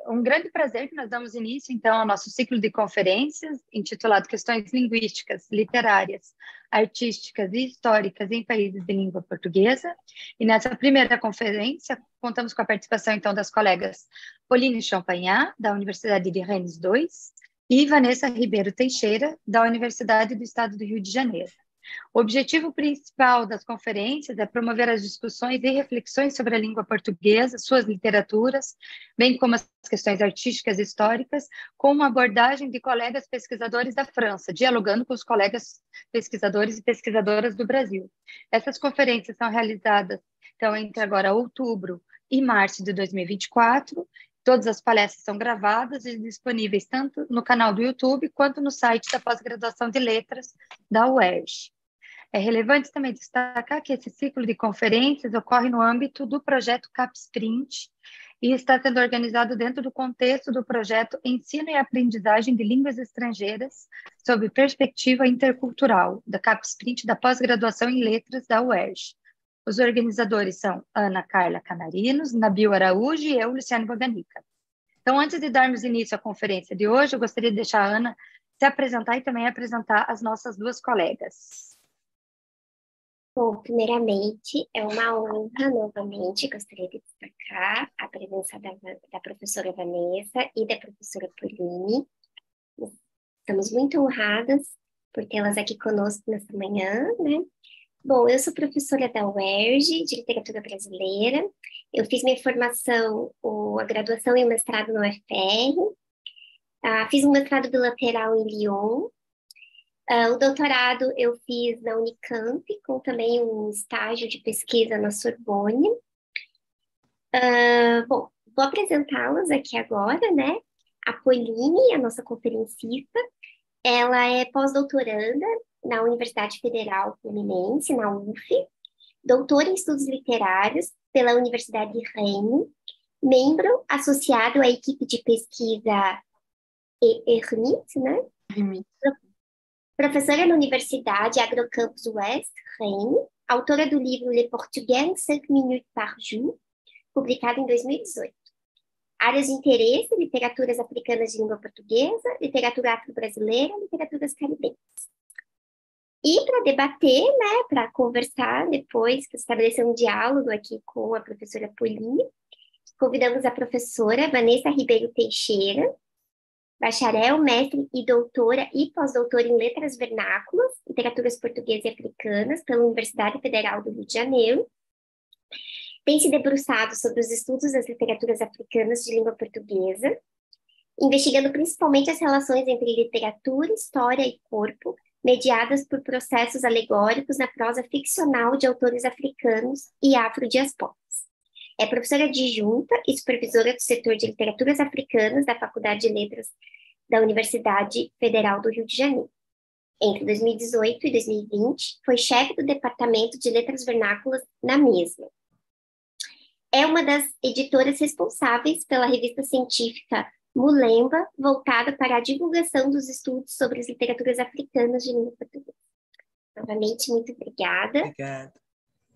Um grande prazer que nós damos início, então, ao nosso ciclo de conferências, intitulado Questões Linguísticas, Literárias, Artísticas e Históricas em Países de Língua Portuguesa. E nessa primeira conferência, contamos com a participação, então, das colegas Pauline Champagnat, da Universidade de Rennes II, e Vanessa Ribeiro Teixeira, da Universidade do Estado do Rio de Janeiro. O objetivo principal das conferências é promover as discussões e reflexões sobre a língua portuguesa, suas literaturas, bem como as questões artísticas e históricas, com uma abordagem de colegas pesquisadores da França, dialogando com os colegas pesquisadores e pesquisadoras do Brasil. Essas conferências são realizadas, então, entre agora outubro e março de 2024. Todas as palestras são gravadas e disponíveis tanto no canal do YouTube quanto no site da Pós-Graduação de Letras da UERJ. É relevante também destacar que esse ciclo de conferências ocorre no âmbito do projeto CapSprint e está sendo organizado dentro do contexto do projeto Ensino e Aprendizagem de Línguas Estrangeiras sob perspectiva intercultural, da CapSprint da Pós-Graduação em Letras da UERJ. Os organizadores são Ana Carla Canarinos, Nabil Araújo e eu, Luciane Boganica. Então, antes de darmos início à conferência de hoje, eu gostaria de deixar a Ana se apresentar e também apresentar as nossas duas colegas. Bom, primeiramente, é uma honra novamente, gostaria de destacar a presença da professora Vanessa e da professora Pauline. Estamos muito honradas por tê-las aqui conosco nessa manhã, né? Bom, eu sou professora da UERJ, de Literatura Brasileira. Eu fiz minha formação, a graduação e o mestrado no UFR. Fiz um mestrado bilateral em Lyon. O doutorado eu fiz na Unicamp, com também um estágio de pesquisa na Sorbonne. Bom, vou apresentá-las aqui agora, né? A Pauline, a nossa conferencista, ela é pós-doutoranda na Universidade Federal Fluminense, na UF, doutora em Estudos Literários pela Universidade de Rennes, membro associado à equipe de pesquisa ERMIT, né? ERMIT. Professora na Universidade Agrocampus Ouest, Rennes, autora do livro Le Portugais en 5 minutes par jour, publicado em 2018. Áreas de interesse: literaturas africanas de língua portuguesa, literatura afro-brasileira, literaturas caribenhas. E para debater, né, para conversar depois, para estabelecer um diálogo aqui com a professora Pauline, convidamos a professora Vanessa Ribeiro Teixeira, bacharel, mestre e doutora e pós-doutora em Letras Vernáculas, Literaturas Portuguesas e Africanas, pela Universidade Federal do Rio de Janeiro. Tem se debruçado sobre os estudos das literaturas africanas de língua portuguesa, investigando principalmente as relações entre literatura, história e corpo, mediadas por processos alegóricos na prosa ficcional de autores africanos e afrodiaspóras. É professora adjunta e supervisora do setor de literaturas africanas da Faculdade de Letras da Universidade Federal do Rio de Janeiro. Entre 2018 e 2020, foi chefe do Departamento de Letras Vernáculas na mesma. É uma das editoras responsáveis pela revista científica Mulemba, voltada para a divulgação dos estudos sobre as literaturas africanas de língua portuguesa. Novamente, muito obrigada. Obrigado.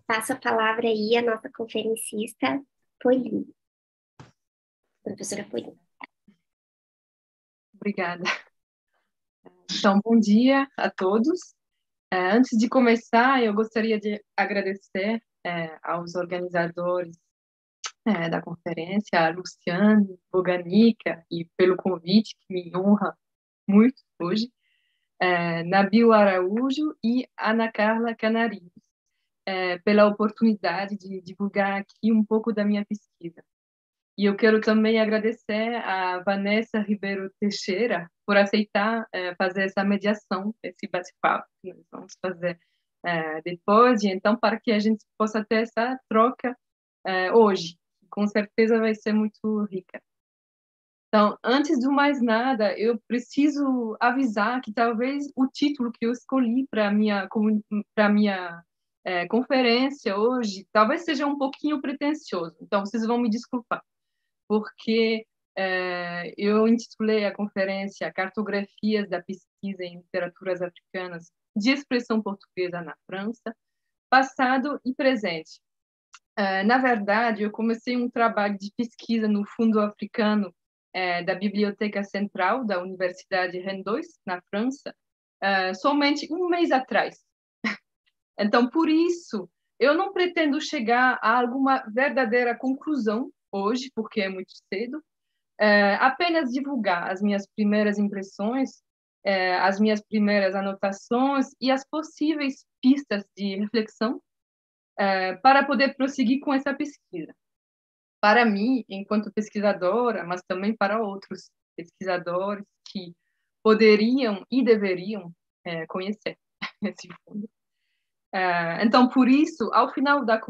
Passo a palavra aí à nossa conferencista, Pauline. Professora Pauline. Obrigada. Então, bom dia a todos. Antes de começar, eu gostaria de agradecer aos organizadores da conferência, a Luciane Boganica, e pelo convite, que me honra muito hoje, Nabil Araújo e Ana Carla Canarinos, pela oportunidade de divulgar aqui um pouco da minha pesquisa. E eu quero também agradecer a Vanessa Ribeiro Teixeira por aceitar fazer essa mediação, esse bate-papo que nós vamos fazer depois, e então para que a gente possa ter essa troca hoje. Com certeza vai ser muito rica. Então, antes de mais nada, eu preciso avisar que talvez o título que eu escolhi para minha conferência hoje talvez seja um pouquinho pretensioso. Então, vocês vão me desculpar, porque eu intitulei a conferência Cartografias da Pesquisa em Literaturas Africanas de Expressão Portuguesa na França, Passado e Presente. Na verdade, eu comecei um trabalho de pesquisa no Fundo Africano da Biblioteca Central da Universidade Rennes 2, na França, somente um mês atrás. Então, por isso, eu não pretendo chegar a alguma verdadeira conclusão hoje, porque é muito cedo, apenas divulgar as minhas primeiras impressões, as minhas primeiras anotações e as possíveis pistas de reflexão para poder prosseguir com essa pesquisa. Para mim, enquanto pesquisadora, mas também para outros pesquisadores que poderiam e deveriam conhecer esse fundo. Então, por isso, ao final da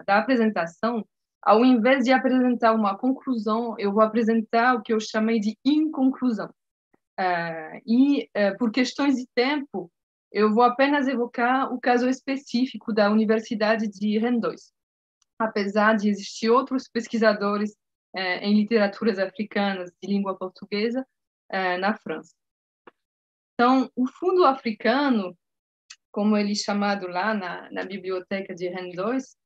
apresentação, ao invés de apresentar uma conclusão, eu vou apresentar o que eu chamei de inconclusão. Por questões de tempo, eu vou apenas evocar o caso específico da Universidade de Rennes 2, apesar de existir outros pesquisadores em literaturas africanas de língua portuguesa na França. Então, o Fundo Africano, como ele é chamado lá na biblioteca de Rennes 2,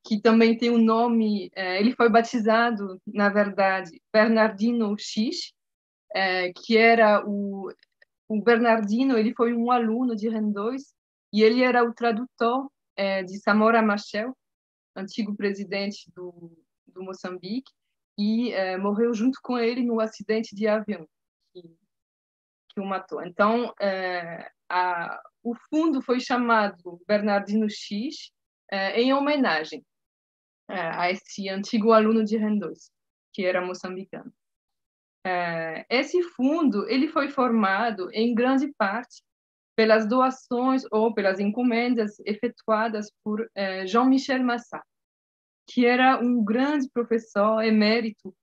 que também tem um nome, ele foi batizado, na verdade, Bernardino Xix, que era o Bernardino, ele foi um aluno de Rennes 2, e ele era o tradutor de Samora Machel, antigo presidente do Moçambique, e morreu junto com ele no acidente de avião que o matou. Então, o fundo foi chamado Bernardino X em homenagem a esse antigo aluno de Rennes 2, que era moçambicano. Esse fundo ele foi formado em grande parte pelas doações ou pelas encomendas efetuadas por Jean-Michel Massat, que era um grande professor emérito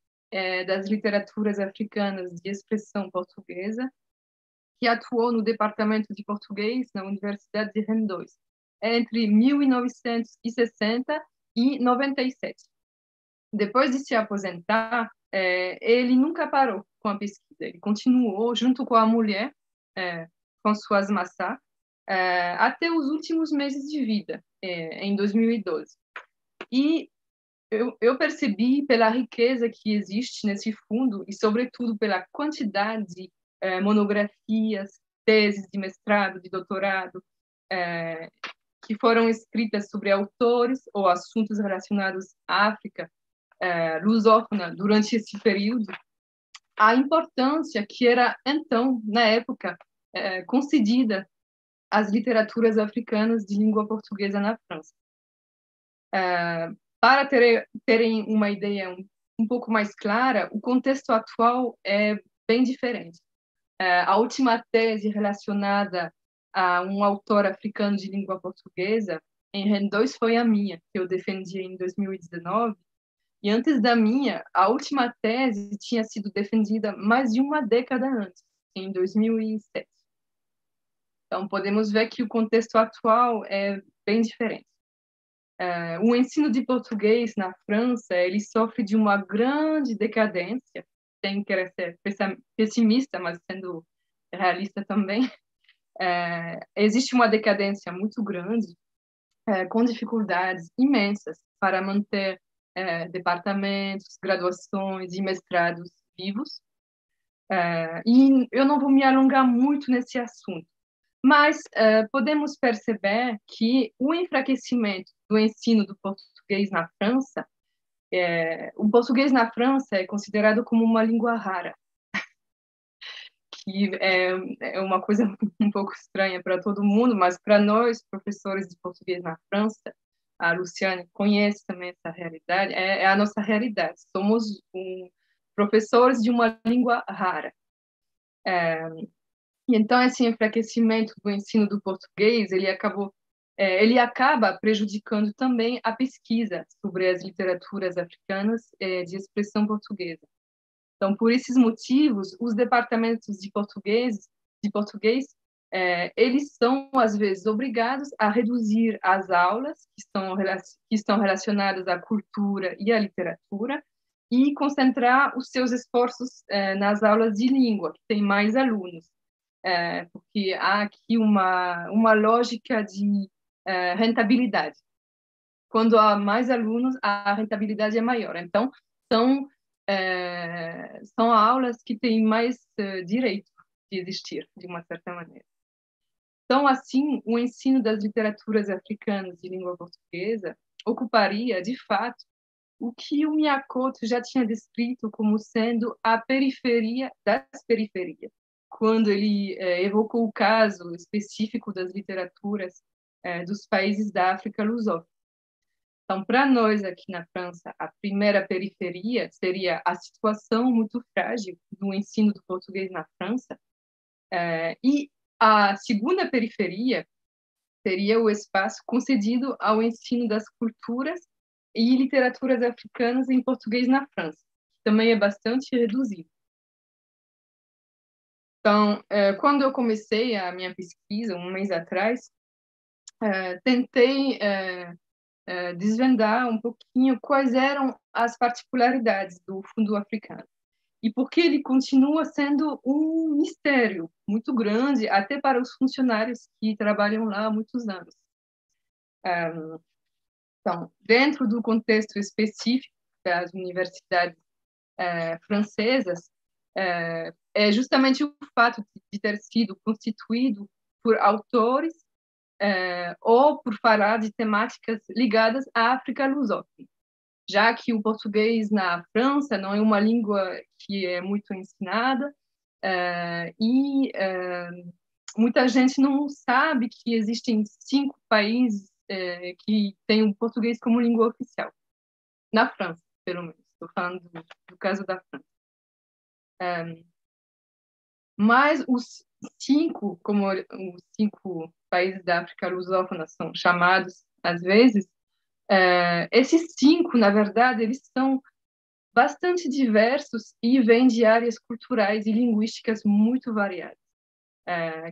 das literaturas africanas de expressão portuguesa, que atuou no departamento de português na Universidade de Rennes 2, entre 1960 e 97. Depois de se aposentar, ele nunca parou com a pesquisa. Ele continuou junto com a mulher, Françoise Massat, até os últimos meses de vida, em 2012. E eu percebi pela riqueza que existe nesse fundo e, sobretudo, pela quantidade de monografias, teses de mestrado, de doutorado, que foram escritas sobre autores ou assuntos relacionados à África lusófona durante esse período, a importância que era, então, na época, concedida às literaturas africanas de língua portuguesa na França. Para terem uma ideia um pouco mais clara, o contexto atual é bem diferente. A última tese relacionada a um autor africano de língua portuguesa em Rennes 2 foi a minha, que eu defendi em 2019, e antes da minha, a última tese tinha sido defendida mais de uma década antes, em 2007. Então, podemos ver que o contexto atual é bem diferente. O ensino de português na França, ele sofre de uma grande decadência, sem querer ser pessimista, mas sendo realista também. Existe uma decadência muito grande, com dificuldades imensas para manter departamentos, graduações e mestrados vivos. E eu não vou me alongar muito nesse assunto, mas podemos perceber que o enfraquecimento do ensino do português na França, o português na França é considerado como uma língua rara, que é uma coisa um pouco estranha para todo mundo, mas para nós, professores de português na França, a Luciane conhece também essa realidade, é a nossa realidade. Somos professores de uma língua rara. E então, esse enfraquecimento do ensino do português, ele acaba prejudicando também a pesquisa sobre as literaturas africanas de expressão portuguesa. Então, por esses motivos, os departamentos de português, eles são, às vezes, obrigados a reduzir as aulas que estão relacionadas à cultura e à literatura e concentrar os seus esforços nas aulas de língua, que tem mais alunos. Porque há aqui uma lógica de rentabilidade. quando há mais alunos, a rentabilidade é maior. Então, são aulas que têm mais direito de existir, de uma certa maneira. Então, assim, o ensino das literaturas africanas de língua portuguesa ocuparia, de fato, o que o Miyakoto já tinha descrito como sendo a periferia das periferias, quando ele evocou o caso específico das literaturas dos países da África lusófona. Então, para nós aqui na França, a primeira periferia seria a situação muito frágil do ensino do português na França, e a segunda periferia seria o espaço concedido ao ensino das culturas e literaturas africanas em português na França, que também é bastante reduzido. Então, quando eu comecei a minha pesquisa, um mês atrás, tentei desvendar um pouquinho quais eram as particularidades do Fundo Africano e por que ele continua sendo um mistério muito grande, até para os funcionários que trabalham lá há muitos anos. Então, dentro do contexto específico das universidades francesas, é justamente o fato de ter sido constituído por autores ou por falar de temáticas ligadas à África lusófona, já que o português na França não é uma língua que é muito ensinada e muita gente não sabe que existem 5 países que têm o português como língua oficial. Na França, pelo menos. Estou falando do caso da França. Mas os 5, como os 5 países da África lusófona são chamados, às vezes, esses 5, na verdade, eles são bastante diversos e vêm de áreas culturais e linguísticas muito variadas.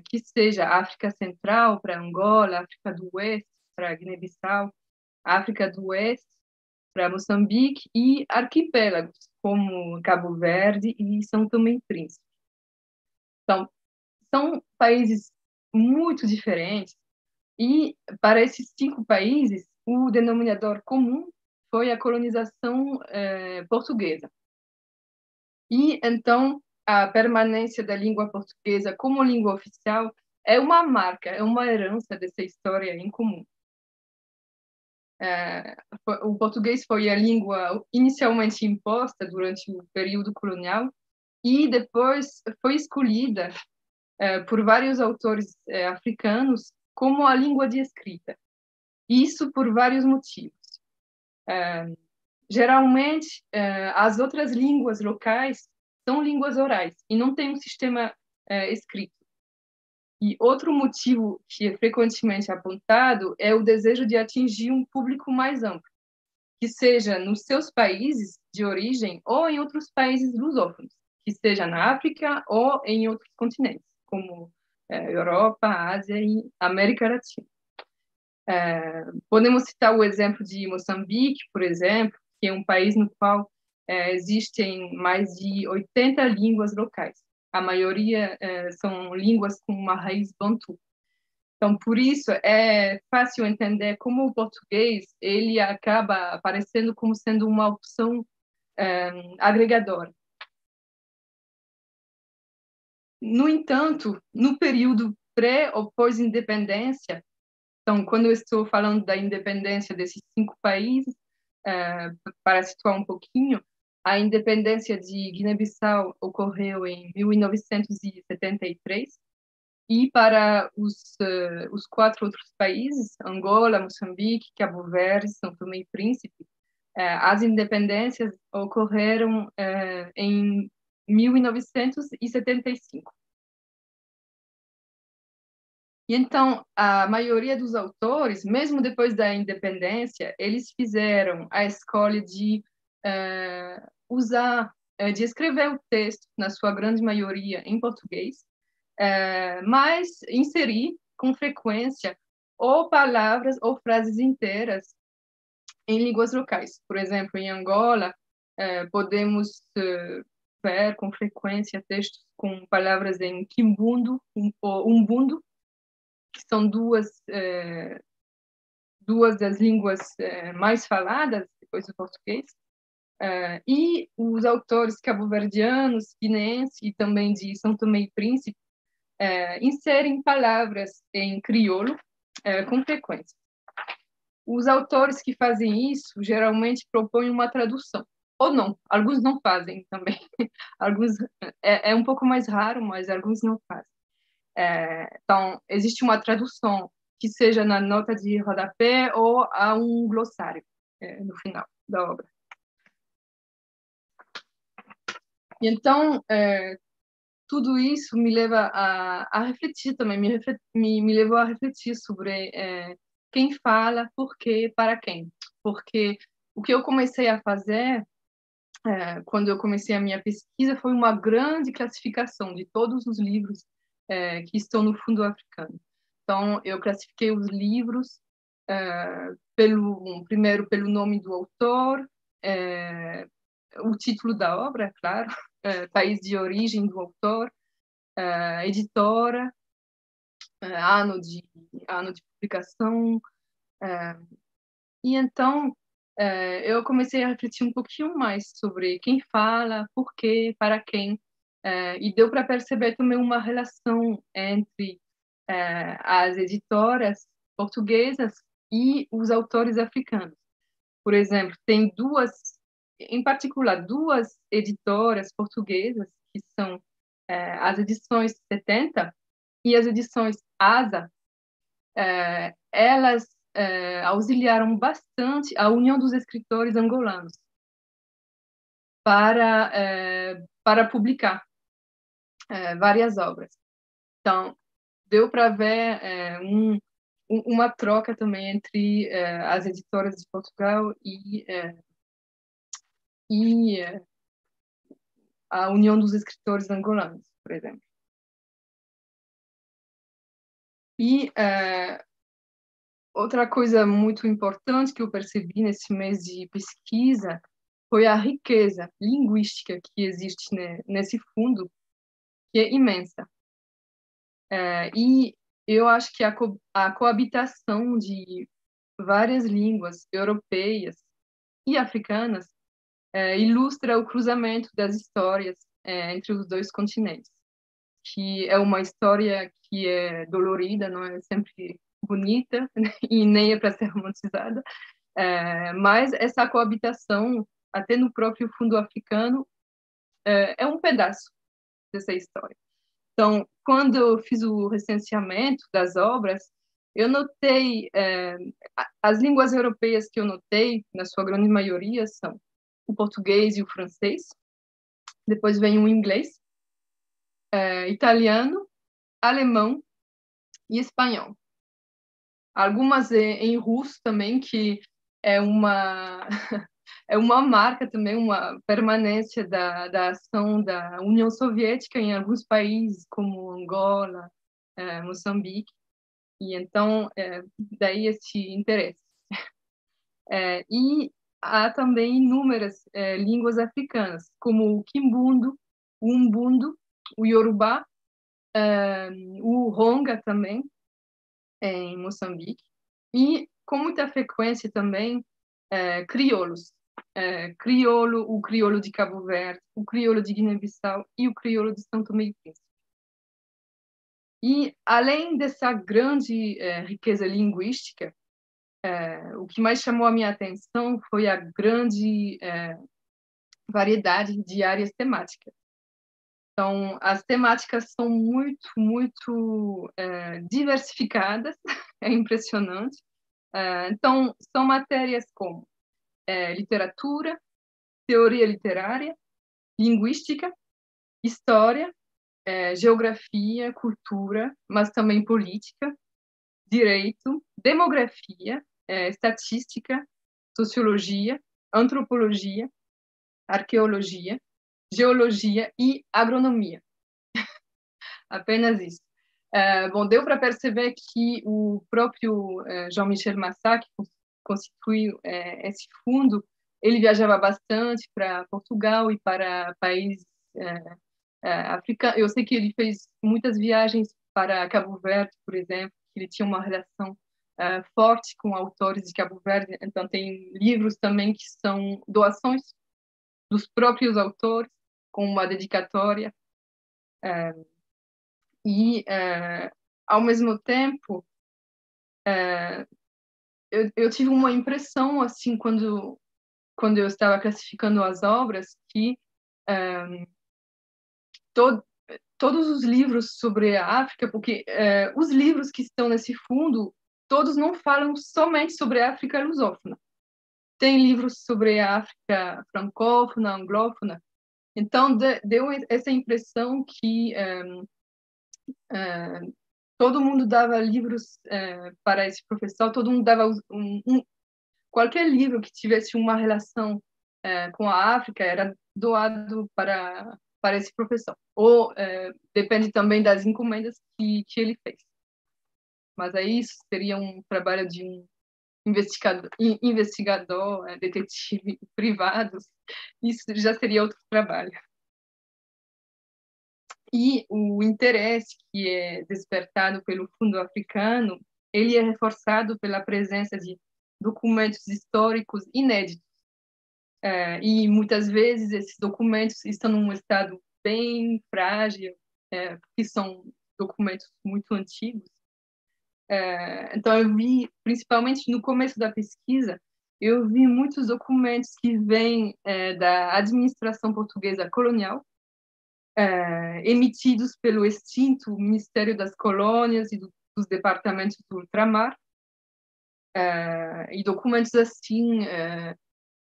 Que seja África Central para Angola, África do Oeste para Guiné-Bissau, África do Oeste para Moçambique e arquipélagos como Cabo Verde e São Tomé e Príncipe. Então, são países muito diferentes e para esses 5 países o denominador comum foi a colonização portuguesa. E então a permanência da língua portuguesa como língua oficial é uma marca, é uma herança dessa história em comum. O português foi a língua inicialmente imposta durante o período colonial e depois foi escolhida por vários autores africanos como a língua de escrita. Isso por vários motivos. Geralmente, as outras línguas locais são línguas orais e não tem um sistema escrito. E outro motivo que é frequentemente apontado é o desejo de atingir um público mais amplo, que seja nos seus países de origem ou em outros países lusófonos, que seja na África ou em outros continentes, como Europa, Ásia e América Latina. Podemos citar o exemplo de Moçambique, por exemplo, que é um país no qual existem mais de 80 línguas locais. A maioria são línguas com uma raiz bantu. Então, por isso, é fácil entender como o português ele acaba aparecendo como sendo uma opção agregadora. No entanto, no período pré ou pós-independência, então, quando eu estou falando da independência desses 5 países, para situar um pouquinho, a independência de Guiné-Bissau ocorreu em 1973, e para os 4 outros países, Angola, Moçambique, Cabo Verde, São Tomé e Príncipe, as independências ocorreram em 1975. E então, a maioria dos autores, mesmo depois da independência, eles fizeram a escolha de de escrever o texto, na sua grande maioria, em português, mas inserir com frequência ou palavras ou frases inteiras em línguas locais. Por exemplo, em Angola, podemos ver com frequência textos com palavras em quimbundo ou umbundo, que são duas das línguas mais faladas, depois do português, e os autores cabo-verdianos, guineenses e também de São Tomé e Príncipe inserem palavras em crioulo com frequência. Os autores que fazem isso geralmente propõem uma tradução, ou não, alguns não fazem também. Alguns é um pouco mais raro, mas alguns não fazem. Então, existe uma tradução que seja na nota de rodapé ou a um glossário no final da obra. E então, tudo isso me leva a refletir também, me levou a refletir sobre quem fala, por quê, para quem. Porque o que eu comecei a fazer quando eu comecei a minha pesquisa foi uma grande classificação de todos os livros que estão no fundo africano. Então, eu classifiquei os livros primeiro pelo nome do autor, o título da obra, claro, país de origem do autor, editora, ano de publicação. E então, eu comecei a refletir um pouquinho mais sobre quem fala, por quê, para quem. E deu para perceber também uma relação entre as editoras portuguesas e os autores africanos. Por exemplo, tem em particular, duas editoras portuguesas, que são as edições 70 e as edições ASA. Elas auxiliaram bastante a União dos Escritores Angolanos para publicar várias obras. Então, deu para ver uma troca também entre as editoras de Portugal e a União dos Escritores Angolanos, por exemplo. E outra coisa muito importante que eu percebi nesse mês de pesquisa foi a riqueza linguística que existe nesse fundo, que é imensa. E eu acho que a coabitação de várias línguas europeias e africanas ilustra o cruzamento das histórias entre os dois continentes, que é uma história que é dolorida, não é sempre bonita e nem é para ser romantizada, mas essa coabitação, até no próprio fundo africano, é um pedaço dessa história. Então, quando eu fiz o recenseamento das obras, eu notei, as línguas europeias que eu notei, na sua grande maioria, são o português e o francês, depois vem o inglês, italiano, alemão e espanhol. Algumas em russo também, que é uma é uma marca também, uma permanência da ação da União Soviética em alguns países, como Angola, Moçambique, e então daí esse interesse. E há também inúmeras línguas africanas, como o Kimbundo, o Umbundo, o Yorubá, o Ronga também, em Moçambique, e com muita frequência também crioulos. O crioulo de Cabo Verde, o crioulo de Guiné-Bissau e o crioulo de São Tomé e Príncipe. E, além dessa grande riqueza linguística, o que mais chamou a minha atenção foi a grande variedade de áreas temáticas. Então, as temáticas são muito, muito diversificadas, é impressionante. Então, são matérias como literatura, teoria literária, linguística, história, geografia, cultura, mas também política, direito, demografia, estatística, sociologia, antropologia, arqueologia, geologia e agronomia. Apenas isso. Bom, deu para perceber que o próprio Jean-Michel Massat, que constituiu esse fundo, ele viajava bastante para Portugal e para países africanos. Eu sei que ele fez muitas viagens para Cabo Verde, por exemplo, que ele tinha uma relação forte com autores de Cabo Verde. Então, tem livros também que são doações dos próprios autores, com uma dedicatória. Ao mesmo tempo, eu tive uma impressão, assim, quando eu estava classificando as obras, que todos os livros sobre a África, porque os livros que estão nesse fundo, todos não falam somente sobre a África lusófona. Tem livros sobre a África francófona, anglófona. Então, deu essa impressão que todo mundo dava livros para esse professor, todo mundo dava qualquer livro que tivesse uma relação com a África era doado para esse professor. Ou depende também das encomendas que ele fez. Mas aí isso seria um trabalho de um investigador, detetive privado. Isso já seria outro trabalho. E o interesse que é despertado pelo Fundo Africano, ele é reforçado pela presença de documentos históricos inéditos. E muitas vezes esses documentos estão num estado bem frágil, porque são documentos muito antigos. Então eu vi, principalmente no começo da pesquisa, eu vi muitos documentos que vêm da administração portuguesa colonial, emitidos pelo extinto Ministério das Colônias e dos Departamentos do Ultramar, e documentos assim,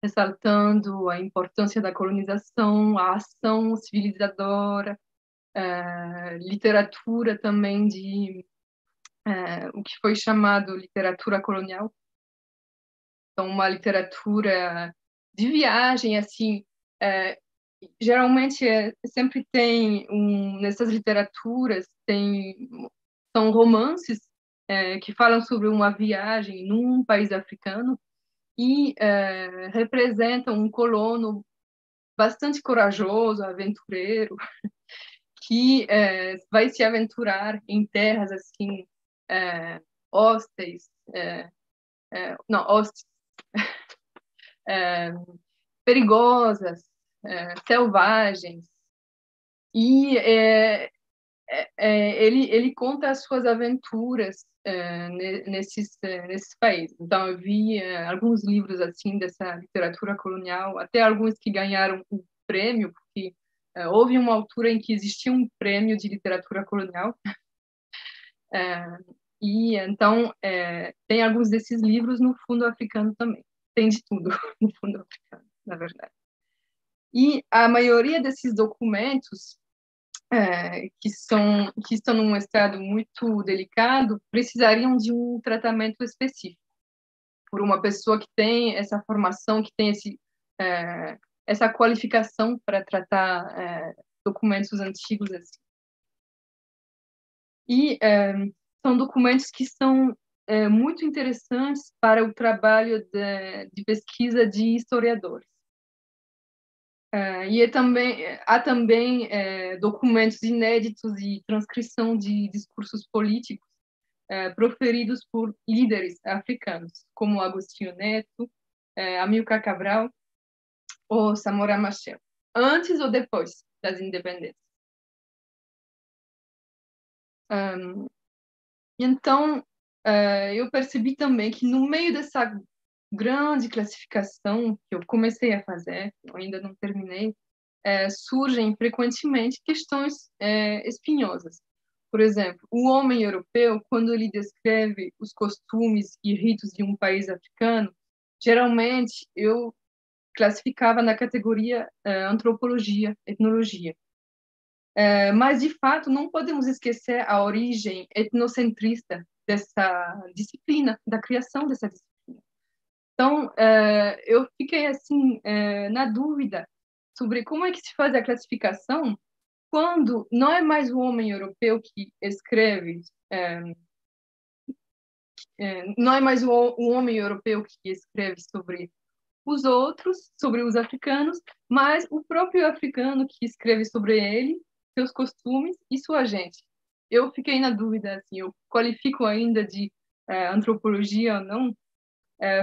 ressaltando a importância da colonização, a ação civilizadora, literatura também de o que foi chamado literatura colonial. Então, uma literatura de viagem, assim, geralmente sempre tem nessas literaturas são romances que falam sobre uma viagem num país africano e representam um colono bastante corajoso, aventureiro, que vai se aventurar em terras assim hósteis, perigosas, selvagens, e ele conta as suas aventuras nesses países. Então, eu vi alguns livros assim dessa literatura colonial, até alguns que ganharam um prêmio, porque houve uma altura em que existia um prêmio de literatura colonial. E então tem alguns desses livros no Fundo Africano também. Tem de tudo no Fundo Africano, na verdade. E a maioria desses documentos que estão num estado muito delicado precisariam de um tratamento específico por uma pessoa que tem essa formação, que tem essa qualificação para tratar documentos antigos assim. E são documentos que são muito interessantes para o trabalho de pesquisa de historiadores. E há também documentos inéditos e transcrição de discursos políticos proferidos por líderes africanos, como Agostinho Neto, Amílcar Cabral ou Samora Machel, antes ou depois das independências. Então, eu percebi também que no meio dessa grande classificação que eu comecei a fazer, eu ainda não terminei, surgem frequentemente questões espinhosas. Por exemplo, o homem europeu, quando ele descreve os costumes e ritos de um país africano, geralmente eu classificava na categoria antropologia, etnologia. Mas, de fato, não podemos esquecer a origem etnocentrista dessa disciplina, da criação dessa disciplina. Então, eu fiquei assim na dúvida sobre como é que se faz a classificação quando não é mais o homem europeu que escreve, não é mais o homem europeu que escreve sobre os outros, sobre os africanos, mas o próprio africano que escreve sobre ele, seus costumes e sua gente. Eu fiquei na dúvida, assim, eu qualifico ainda de antropologia ou não,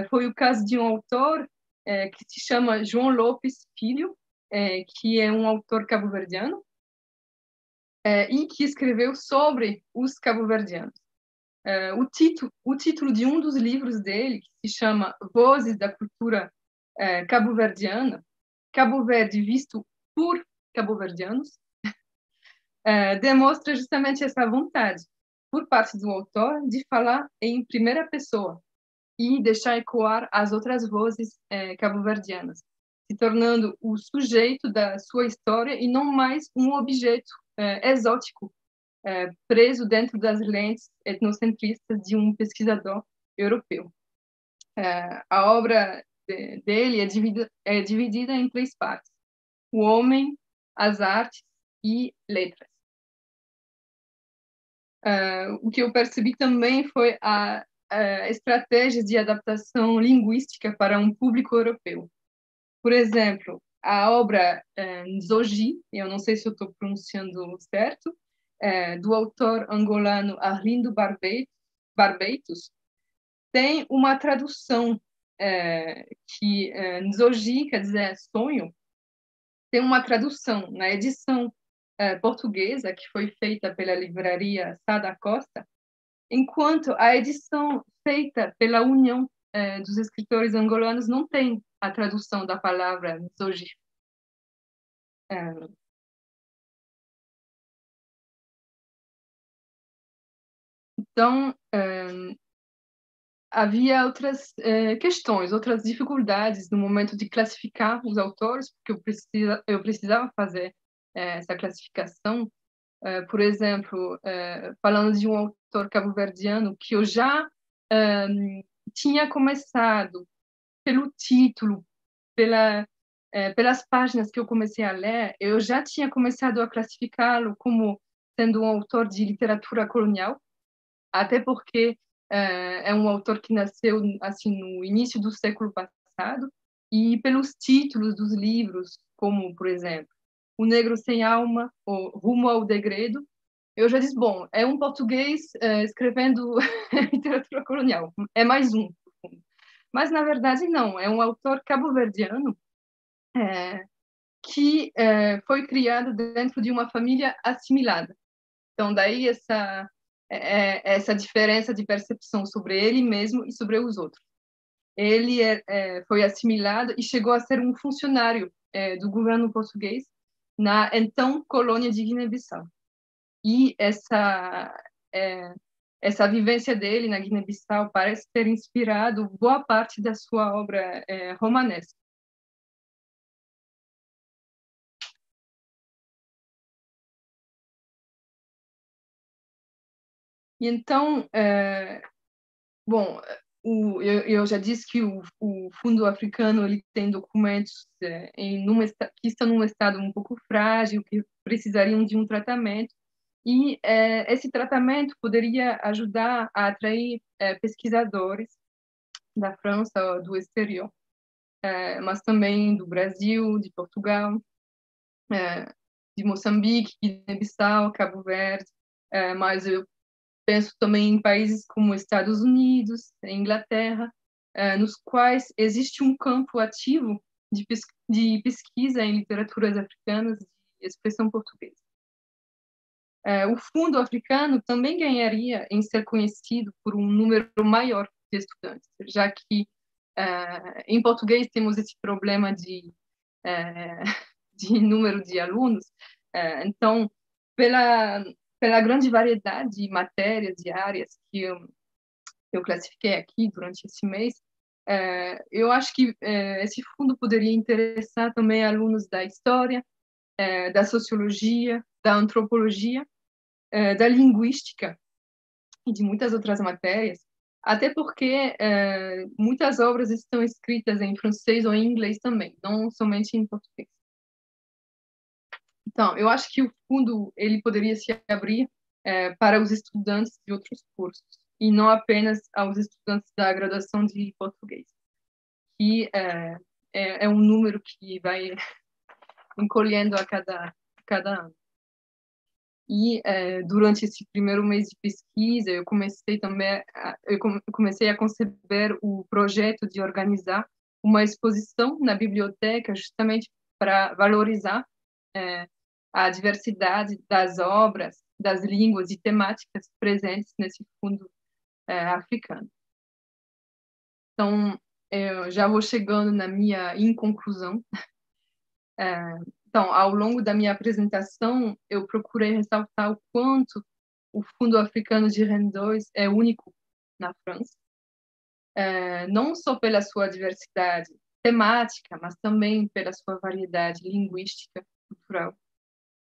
foi o caso de um autor que se chama João Lopes Filho, que é um autor cabo-verdiano, e que escreveu sobre os cabo-verdianos. O título de um dos livros dele, que se chama Vozes da Cultura Cabo-Verdiana, Cabo Verde visto por cabo-verdianos, demonstra justamente essa vontade, por parte do autor, de falar em primeira pessoa e deixar ecoar as outras vozes cabo-verdianas, se tornando o sujeito da sua história e não mais um objeto exótico, preso dentro das lentes etnocentristas de um pesquisador europeu. A obra dele é dividida em 3 partes: o homem, as artes e letras. O que eu percebi também foi a estratégia de adaptação linguística para um público europeu. Por exemplo, a obra Nzoji, eu não sei se eu estou pronunciando certo, do autor angolano Arlindo Barbeitos, tem uma tradução que Nzoji quer dizer sonho, tem uma tradução na edição portuguesa que foi feita pela livraria Sá da Costa, enquanto a edição feita pela União dos Escritores Angolanos não tem a tradução da palavra Nzoji. Então, havia outras questões, outras dificuldades no momento de classificar os autores, porque eu precisava fazer essa classificação. Por exemplo, falando de um autor cabo-verdiano que eu já tinha começado pelo título, pelas páginas que eu comecei a ler, eu já tinha começado a classificá-lo como sendo um autor de literatura colonial, até porque é um autor que nasceu assim no início do século passado, e pelos títulos dos livros, como, por exemplo, O Negro Sem Alma ou Rumo ao Degredo, eu já disse, bom, é um português escrevendo literatura colonial, é mais um. Mas, na verdade, não, é um autor cabo-verdiano que foi criado dentro de uma família assimilada. Então, daí essa diferença de percepção sobre ele mesmo e sobre os outros. Ele foi assimilado e chegou a ser um funcionário do governo português na então colônia de Guiné-Bissau. E essa vivência dele na Guiné-Bissau parece ter inspirado boa parte da sua obra romanesca. E então, bom, eu já disse que o Fundo Africano ele tem documentos que estão num estado um pouco frágil, que precisariam de um tratamento, e esse tratamento poderia ajudar a atrair pesquisadores da França ou do exterior, mas também do Brasil, de Portugal, de Moçambique, Guiné-Bissau, Cabo Verde, mas eu penso também em países como Estados Unidos, Inglaterra, nos quais existe um campo ativo de pesquisa em literaturas africanas de expressão portuguesa. O Fundo Africano também ganharia em ser conhecido por um número maior de estudantes, já que em português temos esse problema de número de alunos, então, pela grande variedade de matérias, de áreas que eu classifiquei aqui durante esse mês, eu acho que esse fundo poderia interessar também alunos da história, da sociologia, da antropologia, da linguística e de muitas outras matérias, até porque muitas obras estão escritas em francês ou em inglês também, não somente em português. Então, eu acho que o fundo ele poderia se abrir para os estudantes de outros cursos e não apenas aos estudantes da graduação de português, que é um número que vai encolhendo a cada ano. E durante esse primeiro mês de pesquisa, eu comecei a conceber o projeto de organizar uma exposição na biblioteca, justamente para valorizar a diversidade das obras, das línguas e temáticas presentes nesse fundo africano. Então, eu já vou chegando na minha conclusão. Então, ao longo da minha apresentação, eu procurei ressaltar o quanto o Fundo Africano de Rennes II é único na França, não só pela sua diversidade temática, mas também pela sua variedade linguística, cultural,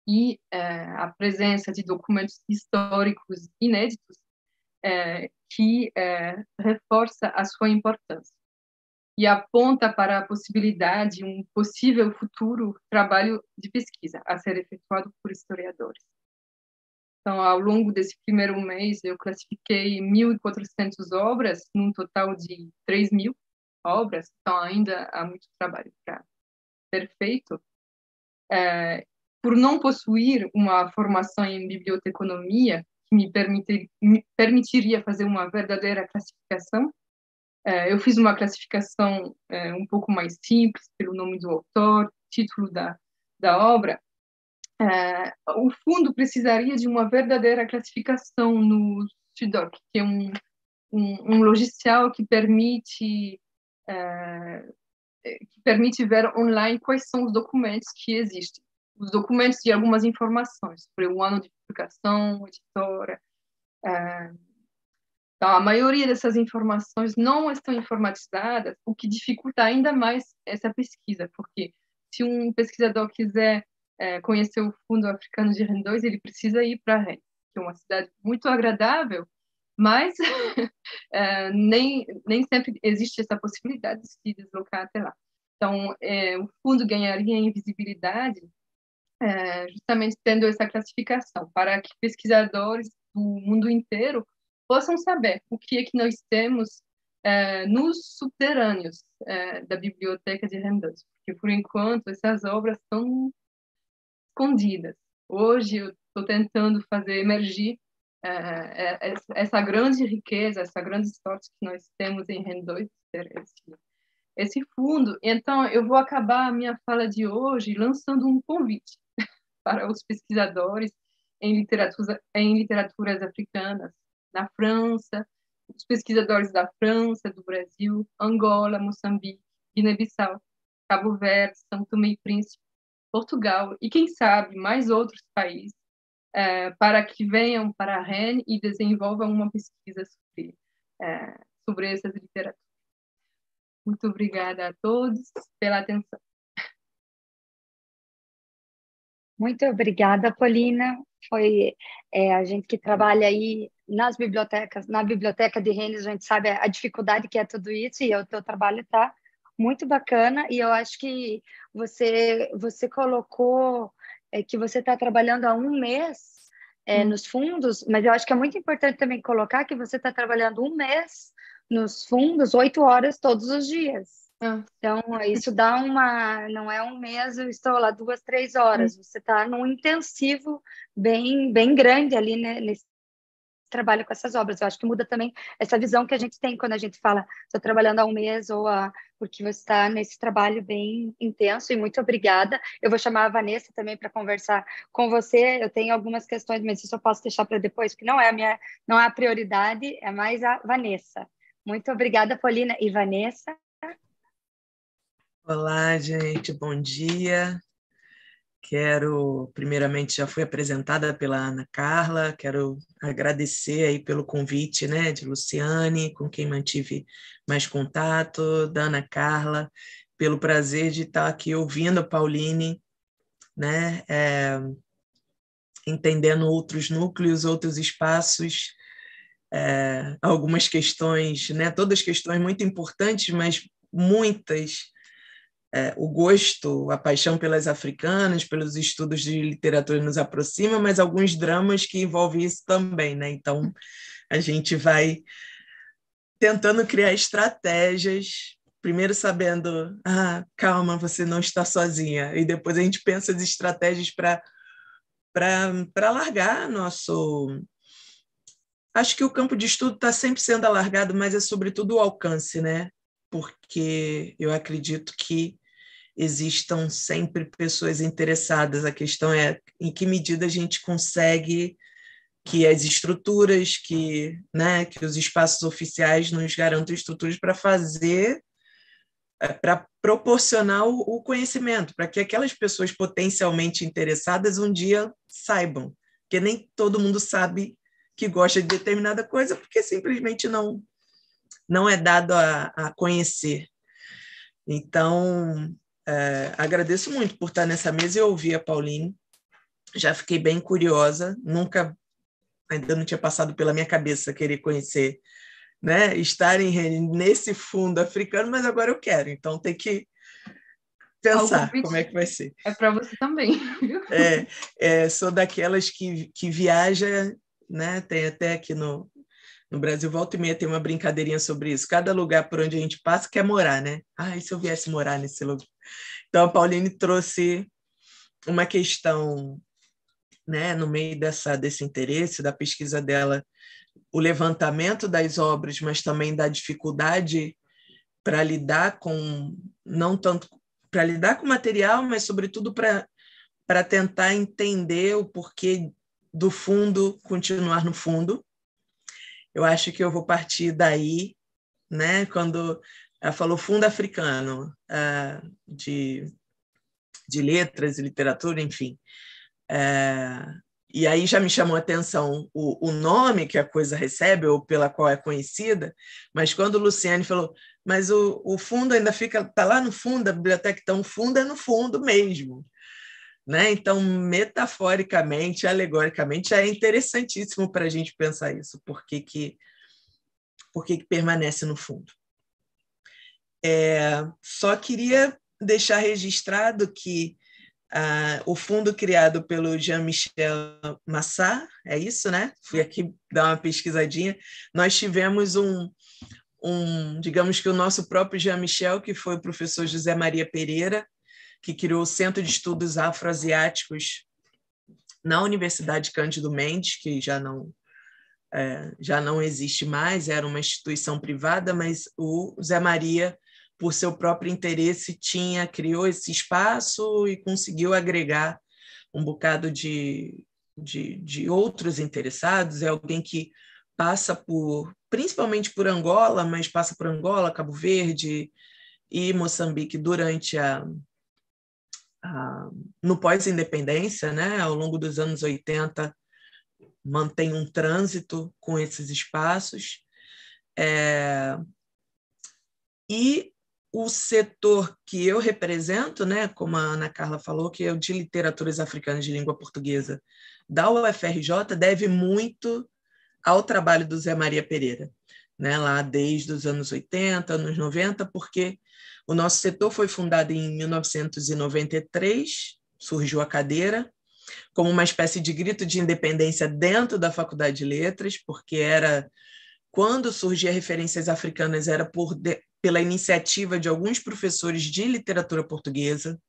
e a presença de documentos históricos inéditos que reforça a sua importância e aponta para a possibilidade de um possível futuro trabalho de pesquisa a ser efetuado por historiadores. Então, ao longo desse primeiro mês, eu classifiquei 1.400 obras, num total de 3.000 obras, então ainda há muito trabalho para ser feito. Por não possuir uma formação em biblioteconomia, que me permitiria fazer uma verdadeira classificação, eu fiz uma classificação um pouco mais simples, pelo nome do autor, título da obra. O fundo precisaria de uma verdadeira classificação no SUDOC, que é um logicial que permite ver online quais são os documentos que existem. Os documentos de algumas informações sobre o ano de publicação, editora. Então, a maioria dessas informações não estão informatizadas, o que dificulta ainda mais essa pesquisa, porque se um pesquisador quiser conhecer o Fundo Africano de Rennes II, ele precisa ir para Rennes, que é uma cidade muito agradável, mas nem sempre existe essa possibilidade de se deslocar até lá. Então, o fundo ganharia em visibilidade justamente tendo essa classificação, para que pesquisadores do mundo inteiro possam saber o que é que nós temos nos subterrâneos da Biblioteca de Rennes, porque, por enquanto, essas obras estão escondidas. Hoje, eu estou tentando fazer emergir essa grande riqueza, essa grande sorte que nós temos em Rennes, esse fundo. Então, eu vou acabar a minha fala de hoje lançando um convite para os pesquisadores em literaturas africanas, na França, os pesquisadores da França, do Brasil, Angola, Moçambique, Guiné-Bissau, Cabo Verde, São Tomé e Príncipe, Portugal e, quem sabe, mais outros países, para que venham para a Rennes e desenvolvam uma pesquisa sobre essas literaturas. Muito obrigada a todos pela atenção. Muito obrigada, Polina. Foi a gente que trabalha aí nas bibliotecas, na Biblioteca de Rennes, a gente sabe a dificuldade que é tudo isso, e o teu trabalho está muito bacana, e eu acho que você colocou que você está trabalhando há um mês nos fundos, mas eu acho que é muito importante também colocar que você está trabalhando um mês nos fundos, 8 horas todos os dias. Então, isso dá não é um mês, eu estou lá 2, 3 horas. Você está num intensivo bem grande ali, né, nesse trabalho com essas obras. Eu acho que muda também essa visão que a gente tem quando a gente fala, estou trabalhando há um mês, porque você está nesse trabalho bem intenso, e muito obrigada. Eu vou chamar a Vanessa também para conversar com você. Eu tenho algumas questões, mas isso eu posso deixar para depois, porque não é a prioridade, é mais a Vanessa. Muito obrigada, Polina e Vanessa. Olá, gente, bom dia. Primeiramente, já fui apresentada pela Ana Carla, quero agradecer aí pelo convite, né, de Luciane, com quem mantive mais contato, da Ana Carla, pelo prazer de estar aqui ouvindo a Pauline, né, entendendo outros núcleos, outros espaços, algumas questões, né, todas questões muito importantes, mas muitas o gosto, a paixão pelas africanas, pelos estudos de literatura nos aproxima, mas alguns dramas que envolvem isso também, né? Então, a gente vai tentando criar estratégias, primeiro sabendo, calma, você não está sozinha, e depois a gente pensa as estratégias para para alargar nosso... Acho que o campo de estudo está sempre sendo alargado, mas é sobretudo o alcance, né? Porque eu acredito que existam sempre pessoas interessadas. A questão é em que medida a gente consegue que as estruturas, que os espaços oficiais nos garantam estruturas para fazer, para proporcionar o conhecimento, para que aquelas pessoas potencialmente interessadas um dia saibam, porque nem todo mundo sabe que gosta de determinada coisa, porque simplesmente não é dado a conhecer. Então, agradeço muito por estar nessa mesa e ouvir a Pauline. Já fiquei bem curiosa, ainda não tinha passado pela minha cabeça querer conhecer, né, estarem nesse fundo africano, mas agora eu quero, então tem que pensar como é que vai ser. É para você também, viu? Sou daquelas que viaja, né, tem até aqui no Brasil, volta e meia tem uma brincadeirinha sobre isso. Cada lugar por onde a gente passa quer morar, né? E se eu viesse morar nesse lugar? Então, a Pauline trouxe uma questão, né, no meio desse interesse, da pesquisa dela, o levantamento das obras, mas também da dificuldade para lidar com, não tanto para lidar com o material, mas, sobretudo, para tentar entender o porquê do fundo continuar no fundo. Eu acho que eu vou partir daí, né? Quando ela falou fundo africano, de letras e literatura, enfim. E aí já me chamou a atenção o nome que a coisa recebe, ou pela qual é conhecida, mas quando o Luciane falou, mas o fundo ainda está lá no fundo da biblioteca, então o fundo é no fundo mesmo. Né? Então, metaforicamente, alegoricamente, é interessantíssimo para a gente pensar isso, por que permanece no fundo. Só queria deixar registrado que o fundo criado pelo Jean-Michel Massart, é isso, né? Fui aqui dar uma pesquisadinha. Nós tivemos digamos que o nosso próprio Jean-Michel, que foi o professor José Maria Pereira, que criou o Centro de Estudos Afroasiáticos na Universidade Cândido Mendes, que já não existe mais, era uma instituição privada, mas o Zé Maria, por seu próprio interesse, criou esse espaço e conseguiu agregar um bocado de outros interessados. É alguém que passa principalmente por Angola, mas passa por Angola, Cabo Verde e Moçambique durante no pós-independência, né? Ao longo dos anos 80, mantém um trânsito com esses espaços. E o setor que eu represento, né, como a Ana Carla falou, que é o de Literaturas Africanas de Língua Portuguesa da UFRJ, deve muito ao trabalho do Zé Maria Pereira, né, lá desde os anos 80, anos 90, porque o nosso setor foi fundado em 1993, surgiu a cadeira, como uma espécie de grito de independência dentro da Faculdade de Letras, porque quando surgiam referências africanas era pela iniciativa de alguns professores de literatura portuguesa,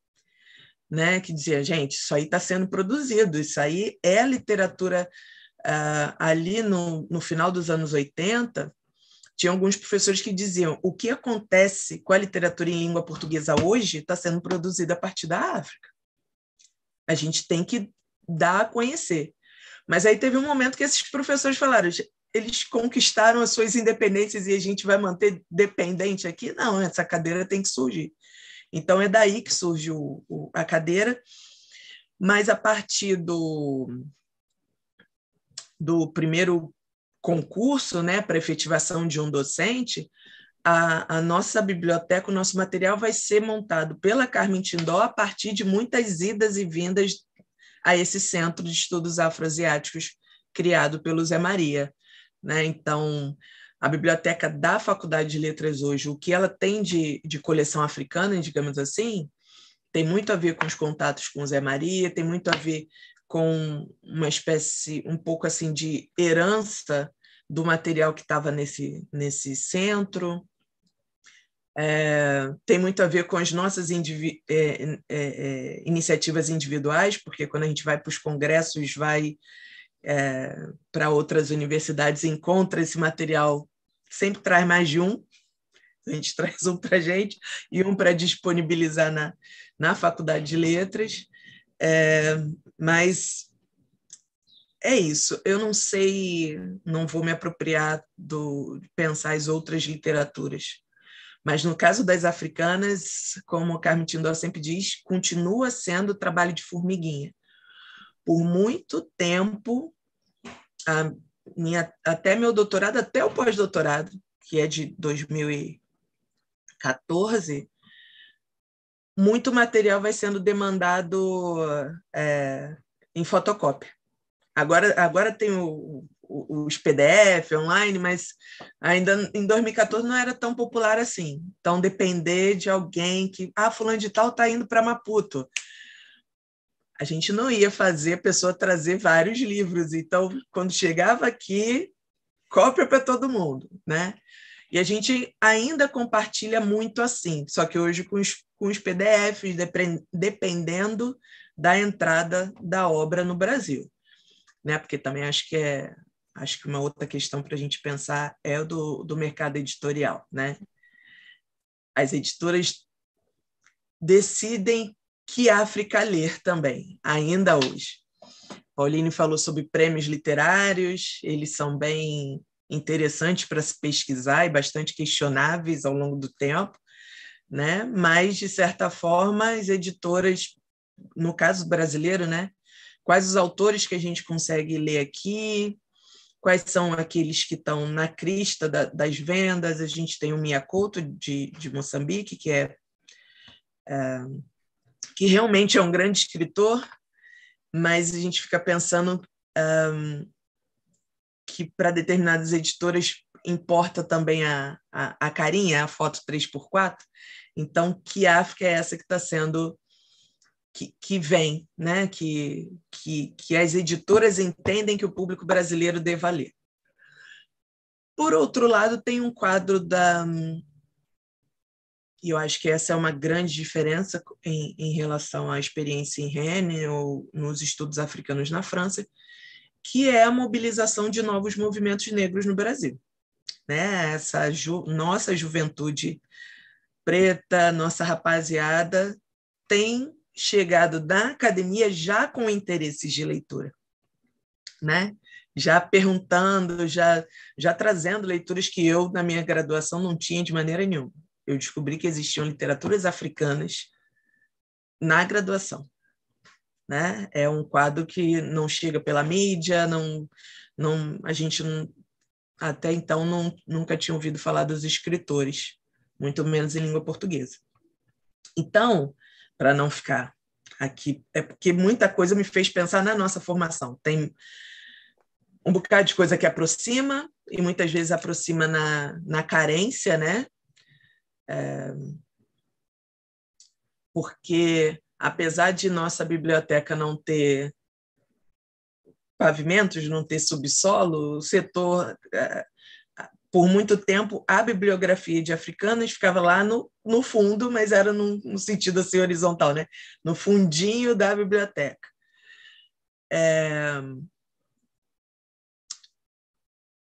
né, que dizia, gente, isso aí está sendo produzido, isso aí é a literatura. Ali no final dos anos 80, tinha alguns professores que diziam, o que acontece com a literatura em língua portuguesa hoje está sendo produzida a partir da África. A gente tem que dar a conhecer. Mas aí teve um momento que esses professores falaram, eles conquistaram as suas independências e a gente vai manter dependente aqui? Não, essa cadeira tem que surgir. Então, é daí que surge a cadeira, mas a partir do primeiro concurso, né, para efetivação de um docente, a nossa biblioteca, o nosso material vai ser montado pela Carmen Tindó a partir de muitas idas e vindas a esse centro de estudos afroasiáticos criado pelo Zé Maria, né? Então, a biblioteca da Faculdade de Letras hoje, o que ela tem de coleção africana, digamos assim, tem muito a ver com os contatos com o Zé Maria, tem muito a ver com uma espécie, um pouco assim, de herança do material que estava nesse centro. Tem muito a ver com as nossas iniciativas individuais, porque quando a gente vai para os congressos, vai para outras universidades, encontra esse material, sempre traz mais de um, a gente traz um para a gente e um para disponibilizar na Faculdade de Letras, mas é isso. Eu não sei, não vou me apropriar de pensar as outras literaturas, mas no caso das africanas, como Carmen Tindor sempre diz, continua sendo trabalho de formiguinha. Por muito tempo, até meu doutorado, até o pós-doutorado, que é de 2014, muito material vai sendo demandado em fotocópia. Agora tem os PDF online, mas ainda em 2014 não era tão popular assim. Então, depender de alguém que... fulano de tal está indo para Maputo. A gente não ia fazer a pessoa trazer vários livros. Então, quando chegava aqui, cópia para todo mundo, né? E a gente ainda compartilha muito assim, só que hoje com os PDFs, dependendo da entrada da obra no Brasil, né? Porque também acho que uma outra questão para a gente pensar é o do mercado editorial, né? As editoras decidem que África ler também, ainda hoje. Pauline falou sobre prêmios literários, eles são bem interessantes para se pesquisar e bastante questionáveis ao longo do tempo, né? Mas, de certa forma, as editoras, no caso brasileiro, né? Quais os autores que a gente consegue ler aqui, quais são aqueles que estão na crista das vendas. A gente tem o Mia Couto, de Moçambique, que realmente é um grande escritor, mas a gente fica pensando que para determinadas editoras importa também a carinha, a foto 3x4. Então, que África é essa que está sendo... que vem, né? que as editoras entendem que o público brasileiro deva ler. Por outro lado, tem um quadro e eu acho que essa é uma grande diferença em relação à experiência em Rennes ou nos estudos africanos na França, que é a mobilização de novos movimentos negros no Brasil, né? Essa nossa juventude preta, nossa rapaziada, tem chegado da academia já com interesses de leitura, né? Já perguntando, já trazendo leituras que eu, na minha graduação, não tinha de maneira nenhuma. Eu descobri que existiam literaturas africanas na graduação, né? É um quadro que não chega pela mídia, a gente até então nunca tinha ouvido falar dos escritores, muito menos em língua portuguesa. Então, para não ficar aqui, é porque muita coisa me fez pensar na nossa formação. Tem um bocado de coisa que aproxima, e muitas vezes aproxima na carência, né? Porque, apesar de nossa biblioteca não ter pavimentos, não ter subsolo, o setor, por muito tempo, a bibliografia de africanas ficava lá no fundo, mas era no sentido assim, horizontal, né? No fundinho da biblioteca.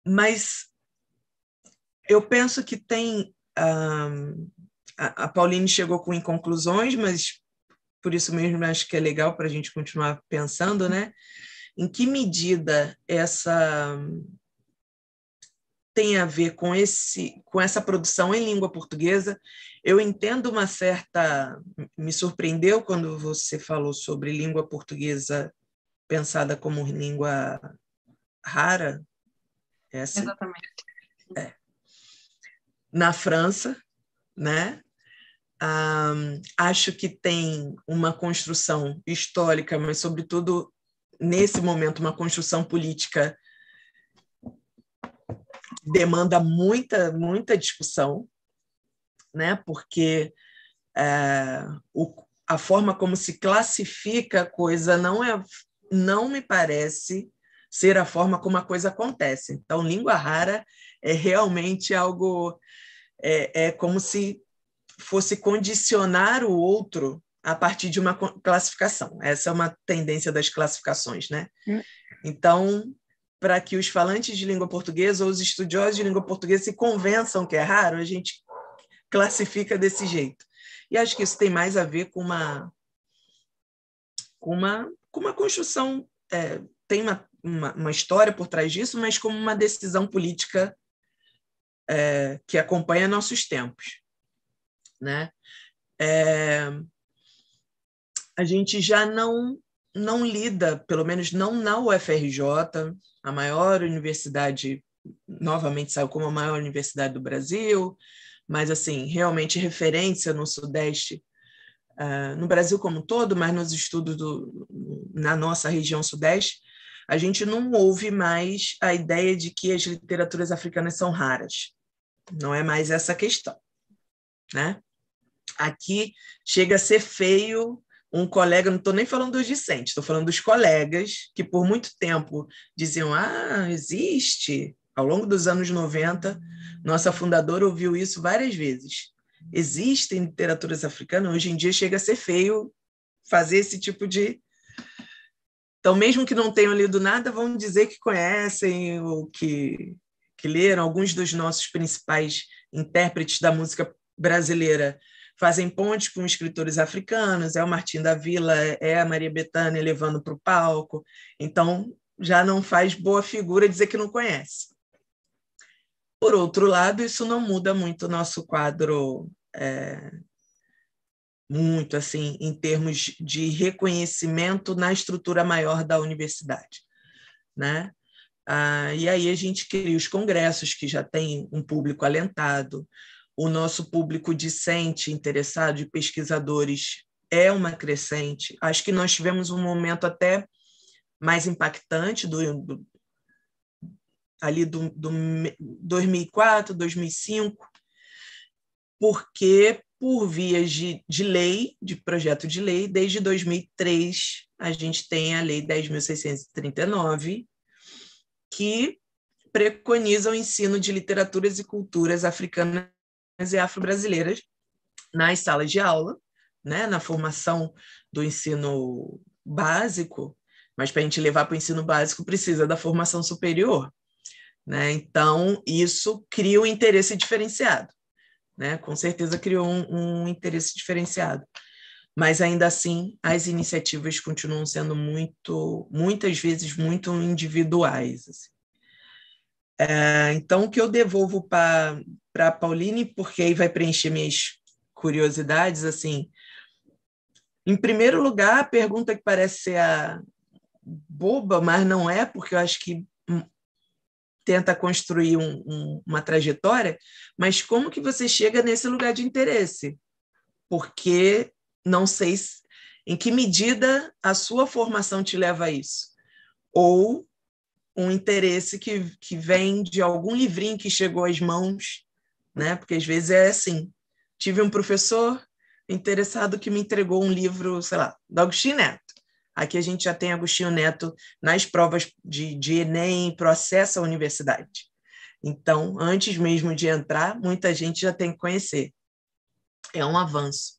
Mas eu penso que tem... a Pauline chegou com inconclusões, mas por isso mesmo acho que é legal para a gente continuar pensando, né? Em que medida essa tem a ver com essa produção em língua portuguesa? Eu entendo uma certa... Me surpreendeu quando você falou sobre língua portuguesa pensada como língua rara. É assim? Exatamente. Na França, né? Acho que tem uma construção histórica, mas, sobretudo, nesse momento, uma construção política que demanda muita discussão, né? Porque a forma como se classifica a coisa não me parece ser a forma como a coisa acontece. Então, língua rara é realmente algo... É como se fosse condicionar o outro a partir de uma classificação. Essa é uma tendência das classificações, né? Então, para que os falantes de língua portuguesa ou os estudiosos de língua portuguesa se convençam que é raro, a gente classifica desse jeito. E acho que isso tem mais a ver com uma construção, tem uma história por trás disso, mas como uma decisão política que acompanha nossos tempos, né? A gente já não lida, pelo menos não na UFRJ, a maior universidade, novamente saiu como a maior universidade do Brasil, mas assim, realmente referência no Sudeste, no Brasil como um todo, mas nos estudos na nossa região Sudeste, a gente não ouve mais a ideia de que as literaturas africanas são raras. Não é mais essa a questão, né? Aqui chega a ser feio um colega, não estou nem falando dos discentes, estou falando dos colegas que por muito tempo diziam, existe. Ao longo dos anos 90, nossa fundadora ouviu isso várias vezes. Existem literaturas africanas, hoje em dia chega a ser feio fazer esse tipo de... Então, mesmo que não tenham lido nada, vão dizer que conhecem ou que leram. Alguns dos nossos principais intérpretes da música brasileira fazem pontes com escritores africanos, é o Martim da Vila, é a Maria Bethânia levando para o palco. Então, já não faz boa figura dizer que não conhece. Por outro lado, isso não muda muito o nosso quadro, muito assim, em termos de reconhecimento na estrutura maior da universidade, né? E aí a gente cria os congressos, que já tem um público alentado, o nosso público discente, interessado, de pesquisadores, é uma crescente. Acho que nós tivemos um momento até mais impactante ali do 2004, 2005, porque, por vias de lei, de projeto de lei, desde 2003, a gente tem a Lei 10.639, que preconiza o ensino de literaturas e culturas africanas e afro-brasileiras nas salas de aula, né, na formação do ensino básico, mas para a gente levar para o ensino básico precisa da formação superior, né? Então, isso cria um interesse diferenciado, né? Com certeza criou um interesse diferenciado. Mas, ainda assim, as iniciativas continuam sendo muitas vezes, muito individuais. Assim. Então, o que eu devolvo para a Pauline, porque aí vai preencher minhas curiosidades, assim, em primeiro lugar, a pergunta que parece ser boba, mas não é, porque eu acho que tenta construir uma trajetória, mas como que você chega nesse lugar de interesse? Porque não sei em que medida a sua formação te leva a isso. Ou um interesse que vem de algum livrinho que chegou às mãos, né? Porque às vezes é assim. Tive um professor interessado que me entregou um livro, sei lá, do Agostinho Neto. Aqui a gente já tem Agostinho Neto nas provas de Enem, processo à universidade. Então, antes mesmo de entrar, muita gente já tem que conhecer. É um avanço,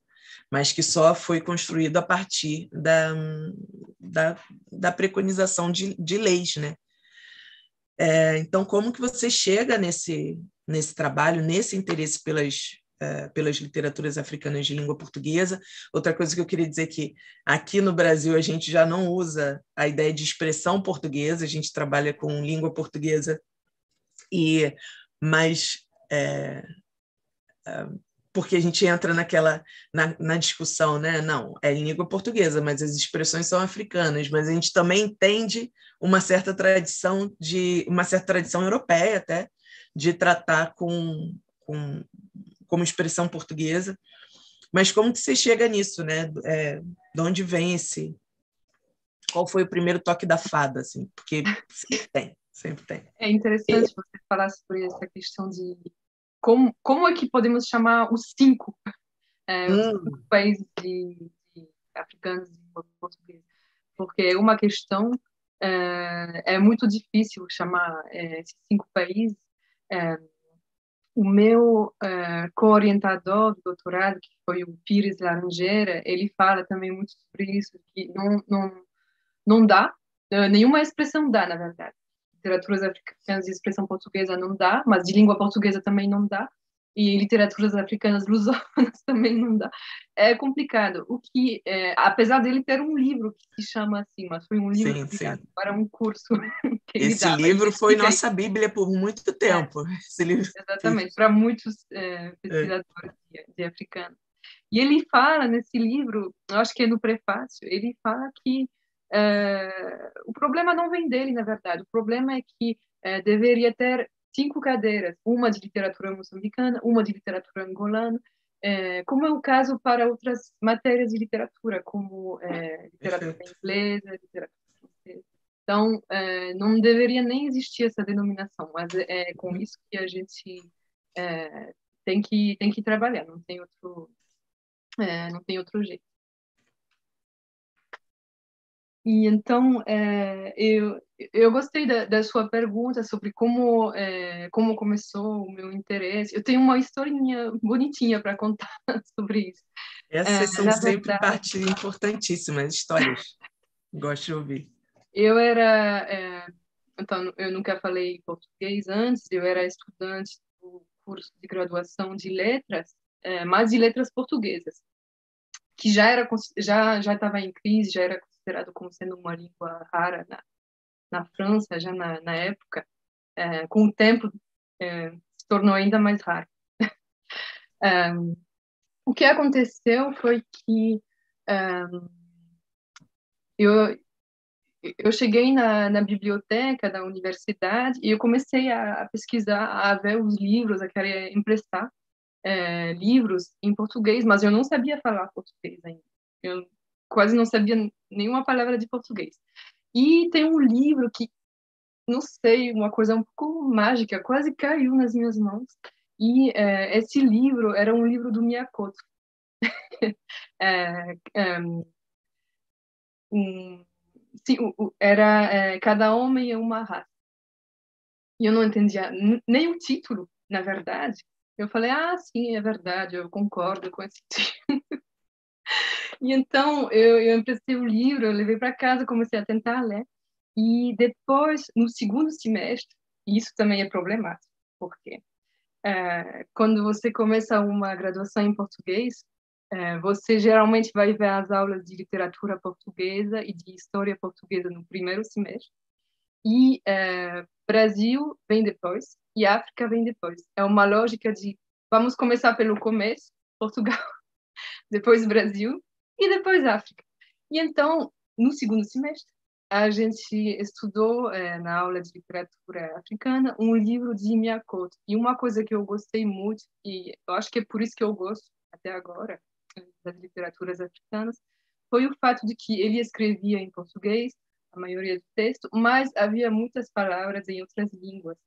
mas que só foi construído a partir da preconização de leis, né? Então, como que você chega nesse trabalho, nesse interesse pelas literaturas africanas de língua portuguesa? Outra coisa que eu queria dizer é que aqui no Brasil a gente já não usa a ideia de expressão portuguesa, a gente trabalha com língua portuguesa, mas porque a gente entra na discussão, né? Não, é língua portuguesa, mas as expressões são africanas, mas a gente também entende uma certa tradição europeia até, de tratar como expressão portuguesa. Mas como que você chega nisso, né? De onde vem esse... Qual foi o primeiro toque da fada, assim? Porque sempre tem. É interessante você falar sobre essa questão de como é que podemos chamar os cinco países africanos de língua portuguesa, porque é uma questão, é muito difícil chamar esses 5 países o meu co-orientador do doutorado, que foi o Pires Laranjeira, ele fala também muito sobre isso, que não dá, nenhuma expressão dá, na verdade. Literaturas africanas de expressão portuguesa não dá, mas de língua portuguesa também não dá, e literaturas africanas lusófonas também não dá. É complicado. Apesar dele ter um livro que se chama assim, mas foi um livro Sim, criado sim. para um curso que ele Esse dava. Ele livro foi explica nossa Bíblia por muito tempo. Esse livro. exatamente, para muitos pesquisadores de africano. E ele fala nesse livro, eu acho que é no prefácio, ele fala que o problema não vem dele, na verdade. O problema é que deveria ter 5 cadeiras, uma de literatura moçambicana, uma de literatura angolana, como é o caso para outras matérias de literatura, como literatura Perfeito. inglesa, literatura francesa. Então, não deveria nem existir essa denominação, mas é com isso que a gente tem que trabalhar, não tem outro jeito. E então, eu gostei da sua pergunta sobre como começou o meu interesse. Eu tenho uma historinha bonitinha para contar sobre isso. Essas são Na sempre verdade, parte importantíssimas, histórias. Gosto de ouvir. eu era... então, eu nunca falei português antes, eu era estudante do curso de graduação de letras, mas de letras portuguesas, que já estava em crise, já era considerado como sendo uma língua rara na França, já na época. Com o tempo, se tornou ainda mais raro. O que aconteceu foi que eu, eu cheguei na biblioteca da universidade e eu comecei a pesquisar, a ver os livros, a querer emprestar livros em português, mas eu não sabia falar português ainda. Eu quase não sabia nenhuma palavra de português. E tem um livro que, não sei, uma coisa um pouco mágica, quase caiu nas minhas mãos. E esse livro era um livro do Miyakoto. É, é, sim, era Cada Homem é uma Raça. E eu não entendia nem o título, na verdade. Eu falei, sim, é verdade, eu concordo com esse título. E então eu emprestei o livro, eu levei para casa, comecei a tentar ler. E depois, no segundo semestre, e isso também é problemático, porque quando você começa uma graduação em português, você geralmente vai ver as aulas de literatura portuguesa e de história portuguesa no primeiro semestre, e Brasil vem depois, e África vem depois. É uma lógica de vamos começar pelo começo, Portugal, depois Brasil, e depois África. E então, no segundo semestre, a gente estudou, na aula de literatura africana, um livro de Miyakoto. E uma coisa que eu gostei muito, e eu acho que é por isso que eu gosto até agora das literaturas africanas, foi o fato de que ele escrevia em português, a maioria do texto, mas havia muitas palavras em outras línguas.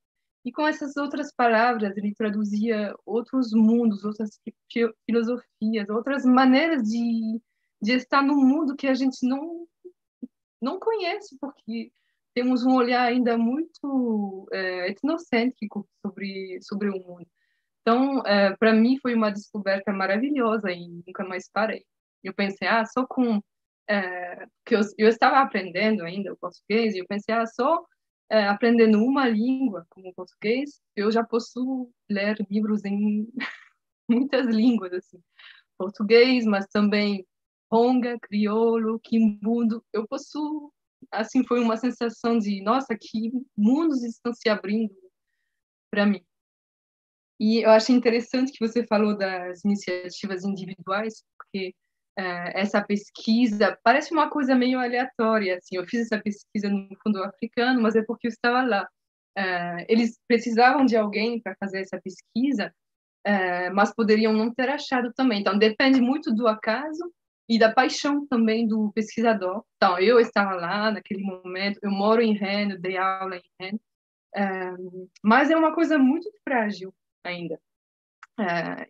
E com essas outras palavras, ele traduzia outros mundos, outras filosofias, outras maneiras de estar no mundo que a gente não conhece, porque temos um olhar ainda muito etnocêntrico sobre o mundo. Então, para mim, foi uma descoberta maravilhosa e nunca mais parei. Eu pensei, só com... que eu estava aprendendo ainda o português, e eu pensei, só aprendendo uma língua, como o português, eu já posso ler livros em muitas línguas, assim. Português, mas também Ronga, crioulo, quimbundo. Eu posso... Assim, foi uma sensação de, nossa, que mundos estão se abrindo para mim. E eu achei interessante que você falou das iniciativas individuais, porque essa pesquisa parece uma coisa meio aleatória. Assim, eu fiz essa pesquisa no fundo africano, mas é porque eu estava lá. Eles precisavam de alguém para fazer essa pesquisa, mas poderiam não ter achado também. Então, depende muito do acaso e da paixão também do pesquisador. Então, eu estava lá naquele momento, eu moro em Rennes, dei aula em Rennes, mas é uma coisa muito frágil ainda.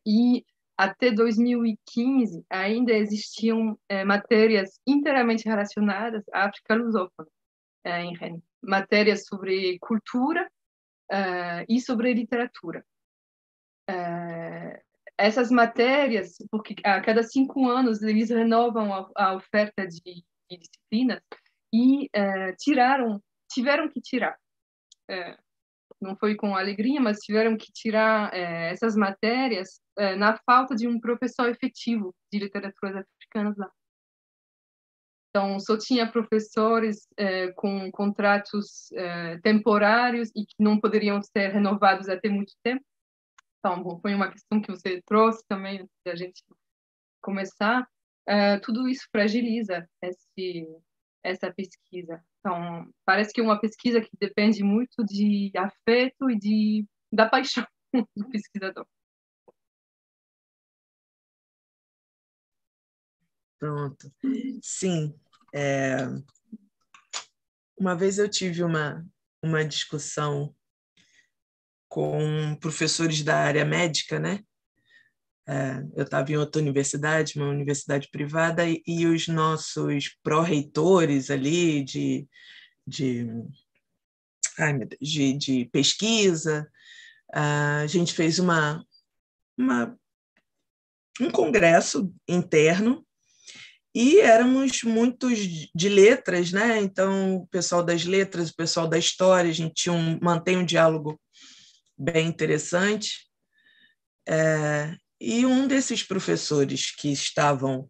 E até 2015 ainda existiam matérias inteiramente relacionadas à África lusófona em Rennes. Matérias sobre cultura e sobre literatura. essas matérias, porque a cada 5 anos eles renovam a oferta de disciplinas e tiveram que tirar. Não foi com alegria, mas tiveram que tirar essas matérias na falta de um professor efetivo de literaturas africanas lá. Então, só tinha professores com contratos temporários e que não poderiam ser renovados até muito tempo. Então, bom, foi uma questão que você trouxe também, antes da gente começar. Tudo isso fragiliza essa pesquisa. Então, parece que é uma pesquisa que depende muito de afeto e da paixão do pesquisador. Pronto. Sim. Uma vez eu tive uma discussão com professores da área médica, né? Eu estava em outra universidade, uma universidade privada, e os nossos pró-reitores ali de pesquisa, a gente fez um congresso interno e éramos muitos de letras, né? Então, o pessoal das letras, o pessoal da história, a gente mantém um diálogo bem interessante. E um desses professores que estavam,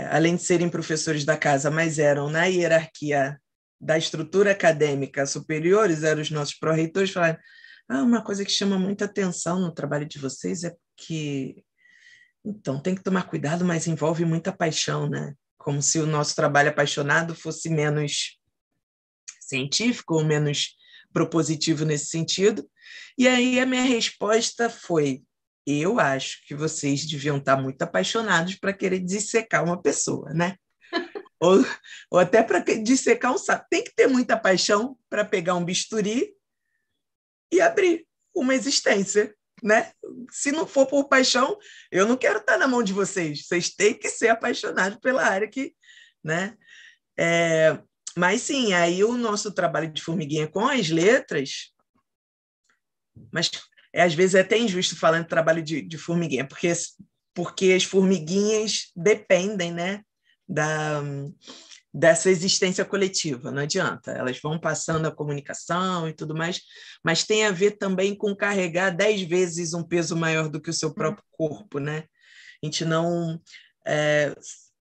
além de serem professores da casa, mas eram na hierarquia da estrutura acadêmica superiores, eram os nossos pró-reitores, falaram: uma coisa que chama muita atenção no trabalho de vocês é que, então, tem que tomar cuidado, mas envolve muita paixão, né? Como se o nosso trabalho apaixonado fosse menos científico ou menos propositivo nesse sentido. E aí a minha resposta foi: eu acho que vocês deviam estar muito apaixonados para querer dissecar uma pessoa, né? ou até para dissecar um sapo. Tem que ter muita paixão para pegar um bisturi e abrir uma existência, né? Se não for por paixão, eu não quero estar na mão de vocês. Vocês têm que ser apaixonados pela área que, né? Mas sim, aí o nosso trabalho de formiguinha com as letras, mas às vezes é até injusto falar de trabalho de formiguinha, porque as formiguinhas dependem, né, dessa existência coletiva, não adianta, elas vão passando a comunicação e tudo mais, mas tem a ver também com carregar 10 vezes um peso maior do que o seu próprio corpo, né? A gente não...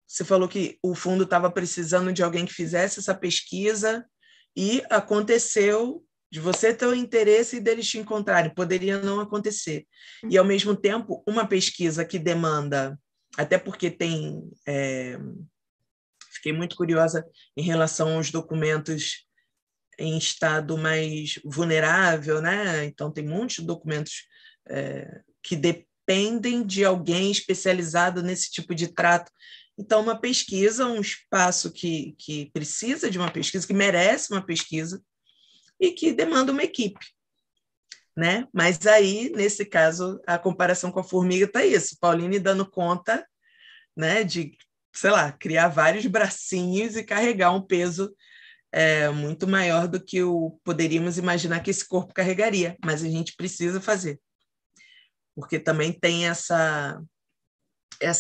Você falou que o fundo estava precisando de alguém que fizesse essa pesquisa e aconteceu de você ter o interesse e deles te encontrarem. Poderia não acontecer. E, ao mesmo tempo, uma pesquisa que demanda... Até porque tem... Fiquei muito curiosa em relação aos documentos em estado mais vulnerável, né? Então, tem muitos documentos que dependem de alguém especializado nesse tipo de trato. Então, uma pesquisa, um espaço que precisa de uma pesquisa, que merece uma pesquisa e que demanda uma equipe, né? Mas aí, nesse caso, a comparação com a formiga está isso, Pauline dando conta, né, de, sei lá, criar vários bracinhos e carregar um peso muito maior do que poderíamos imaginar que esse corpo carregaria, mas a gente precisa fazer, porque também tem essa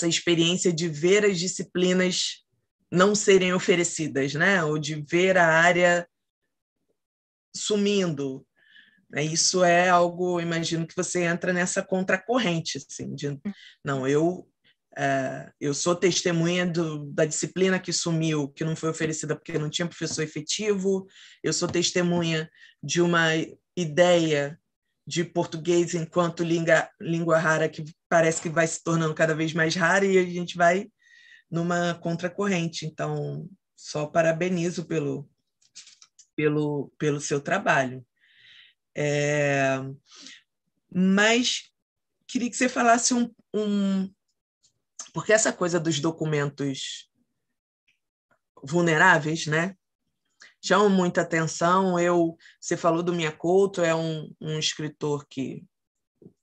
experiência de ver as disciplinas não serem oferecidas, né? Ou de ver a área sumindo. Isso é algo, imagino que você entra nessa contracorrente, assim, não, eu sou testemunha da disciplina que sumiu, que não foi oferecida porque não tinha professor efetivo, eu sou testemunha de uma ideia de português enquanto língua rara que parece que vai se tornando cada vez mais rara e a gente vai numa contracorrente. Então, só parabenizo pelo seu trabalho. Mas queria que você falasse porque essa coisa dos documentos vulneráveis, né, chamam muita atenção. Você falou do Miyakoto, é um escritor que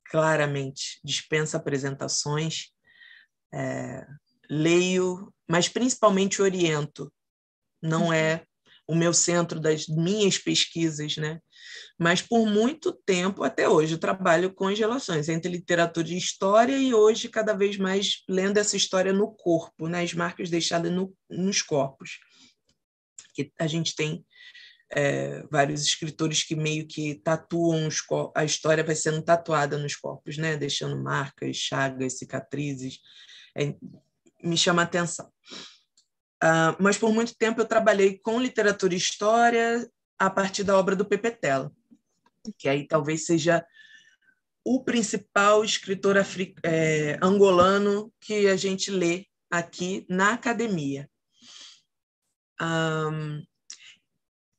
claramente dispensa apresentações, leio, mas principalmente oriento. Não é o meu centro das minhas pesquisas, né? Mas por muito tempo, até hoje, eu trabalho com as relações entre literatura e história e hoje cada vez mais lendo essa história no corpo, né? As marcas deixadas nos corpos. Que a gente tem vários escritores que meio que tatuam a história vai sendo tatuada nos corpos, né? Deixando marcas, chagas, cicatrizes. Me chama a atenção. Mas por muito tempo eu trabalhei com literatura e história a partir da obra do Pepe Tela, que aí talvez seja o principal escritor angolano que a gente lê aqui na academia.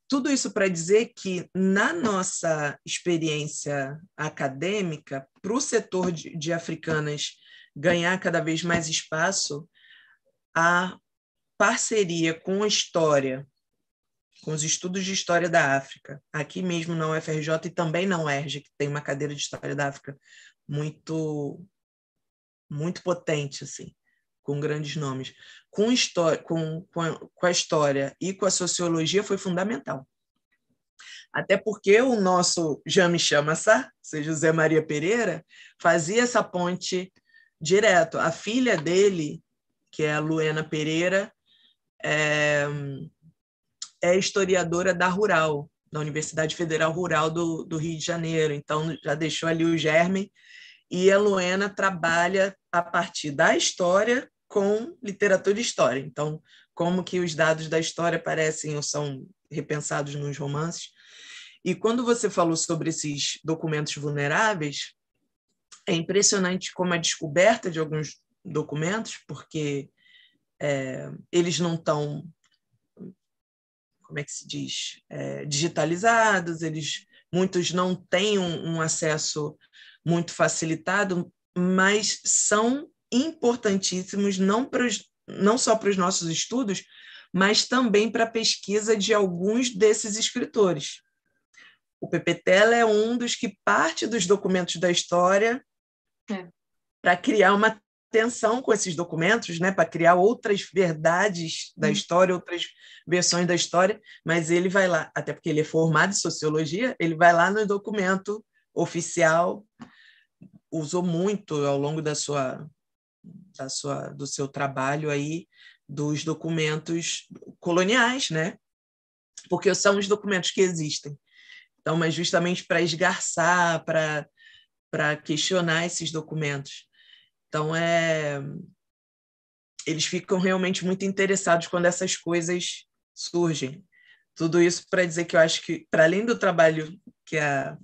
Tudo isso para dizer que, na nossa experiência acadêmica, para o setor de africanas ganhar cada vez mais espaço, a parceria com a história, com os estudos de história da África, aqui mesmo na UFRJ e também na UERJ, que tem uma cadeira de história da África muito, muito potente, assim, com grandes nomes. Com a história e com a sociologia foi fundamental. Até porque o nosso Jean-Michel Massart, ou seja, José Maria Pereira, fazia essa ponte direto. A filha dele, que é a Luena Pereira, é historiadora da Rural, da Universidade Federal Rural do Rio de Janeiro. Então, já deixou ali o germe. E a Luena trabalha a partir da história com literatura e história. Então, como que os dados da história aparecem ou são repensados nos romances. E quando você falou sobre esses documentos vulneráveis, é impressionante como a descoberta de alguns documentos, porque eles não estão, como é que se diz, digitalizados, muitos não têm um acesso muito facilitado, mas são importantíssimos não só para os nossos estudos, mas também para a pesquisa de alguns desses escritores. O Pepe Tela é um dos que parte dos documentos da história para criar uma tensão com esses documentos, né, para criar outras verdades da história, outras versões da história, mas ele vai lá, até porque ele é formado em sociologia, ele vai lá no documento oficial, usou muito ao longo do seu trabalho aí dos documentos coloniais, né? Porque são os documentos que existem. Então, mas justamente para esgarçar, para questionar esses documentos. Então, eles ficam realmente muito interessados quando essas coisas surgem. Tudo isso para dizer que eu acho que, para além do trabalho que a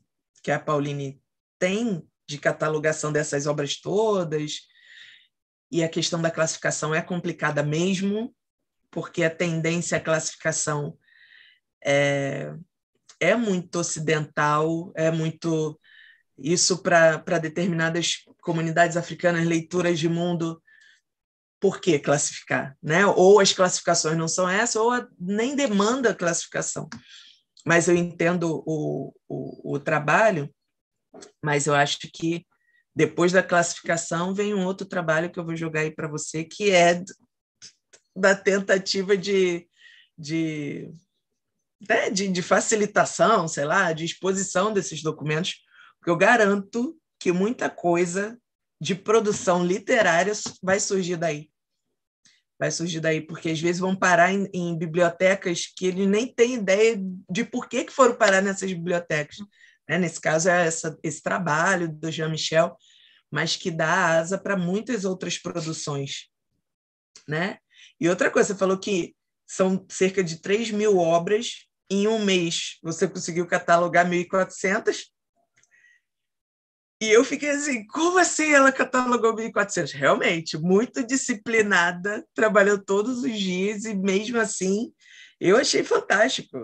Pauline tem de catalogação dessas obras todas, e a questão da classificação é complicada mesmo, porque a tendência à classificação é muito ocidental, é muito isso para determinadas comunidades africanas, leituras de mundo. Por que classificar? Né? Ou as classificações não são essas, ou nem demanda classificação. Mas eu entendo o trabalho, mas eu acho que depois da classificação vem um outro trabalho que eu vou jogar aí para você, que é da tentativa de facilitação, sei lá, de exposição desses documentos, porque eu garanto que muita coisa de produção literária vai surgir daí. Vai surgir daí, porque às vezes vão parar em bibliotecas que eles nem têm ideia de por que foram parar nessas bibliotecas. Nesse caso, é esse trabalho do Jean-Michel, mas que dá asa para muitas outras produções. Né? E outra coisa, você falou que são cerca de 3.000 obras. Em um mês, você conseguiu catalogar 1.400. E eu fiquei assim, como assim ela catalogou 1.400? Realmente, muito disciplinada, trabalhou todos os dias e mesmo assim, eu achei fantástico.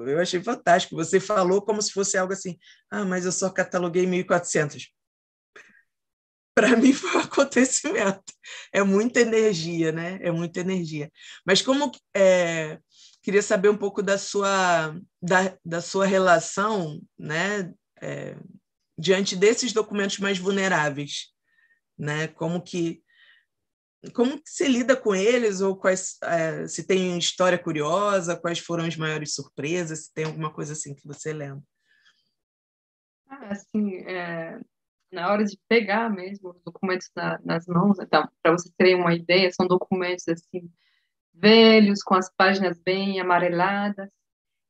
Você falou como se fosse algo assim, mas eu só cataloguei 1.400. Para mim foi um acontecimento. É muita energia, né? É muita energia. Mas queria saber um pouco da sua relação, né? Diante desses documentos mais vulneráveis, né? Como que como que você lida com eles, ou se tem história curiosa, quais foram as maiores surpresas, se tem alguma coisa assim que você lembra? Assim, na hora de pegar mesmo os documentos nas mãos, então, para vocês terem uma ideia, são documentos assim velhos, com as páginas bem amareladas,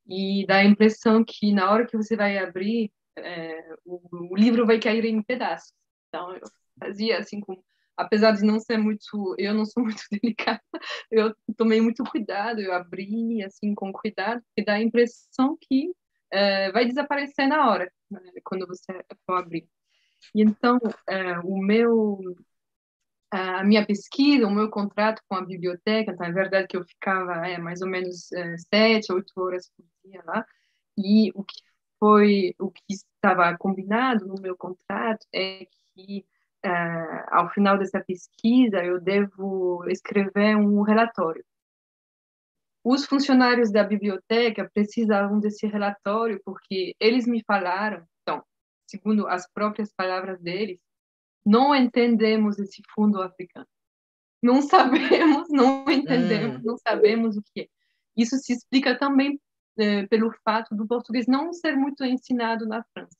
e dá a impressão que na hora que você vai abrir, o livro vai cair em pedaços. Então, eu fazia assim, apesar de não ser muito, eu não sou muito delicada, eu tomei muito cuidado, eu abri assim com cuidado, porque dá a impressão que vai desaparecer na hora, né, quando você for abrir. E então, a minha pesquisa, o meu contrato com a biblioteca, então é verdade que eu ficava mais ou menos 7, 8 horas por dia lá, e o que estava combinado no meu contrato é que ao final dessa pesquisa eu devo escrever um relatório. Os funcionários da biblioteca precisavam desse relatório porque eles me falaram, então, segundo as próprias palavras deles, não entendemos esse fundo africano. Não sabemos, não entendemos, não sabemos o que é. Isso se explica também pelo fato do português não ser muito ensinado na França.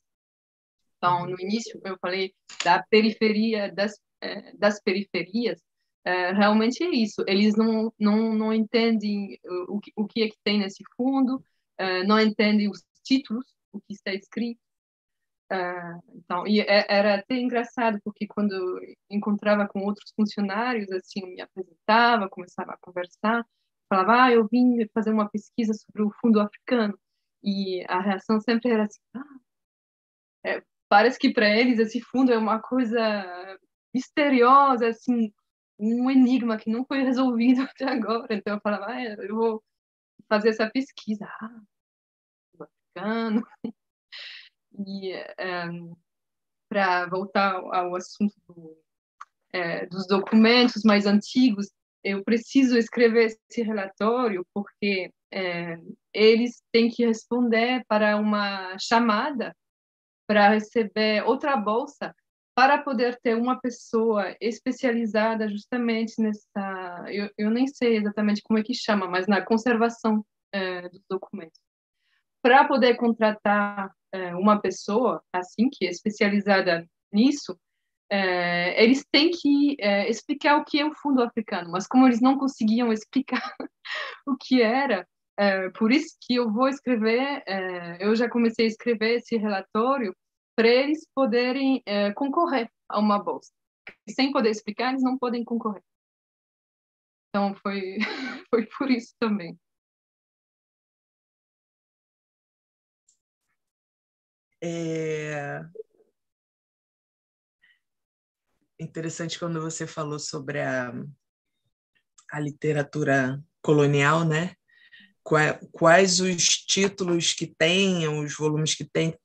Então, no início, eu falei da periferia, das periferias, realmente é isso. Eles não entendem o que é que tem nesse fundo, não entendem os títulos, o que está escrito. Então, e era até engraçado, porque quando eu encontrava com outros funcionários, assim, me apresentava, começava a conversar, falava, eu vim fazer uma pesquisa sobre o fundo africano, e a reação sempre era assim, parece que para eles esse fundo é uma coisa misteriosa, assim, um enigma que não foi resolvido até agora. Então eu falava, eu vou fazer essa pesquisa, fundo africano. E para voltar ao assunto dos documentos mais antigos, eu preciso escrever esse relatório porque eles têm que responder para uma chamada para receber outra bolsa para poder ter uma pessoa especializada justamente nessa... Eu nem sei exatamente como é que chama, mas na conservação dos documentos. Para poder contratar uma pessoa assim que é especializada nisso, eles têm que explicar o que é o fundo africano, mas como eles não conseguiam explicar o que era, por isso que eu vou escrever, eu já comecei a escrever esse relatório para eles poderem concorrer a uma bolsa. E sem poder explicar, eles não podem concorrer. Então, foi, foi por isso também. É interessante quando você falou sobre a literatura colonial, né? Quais os títulos que tem, os volumes que tem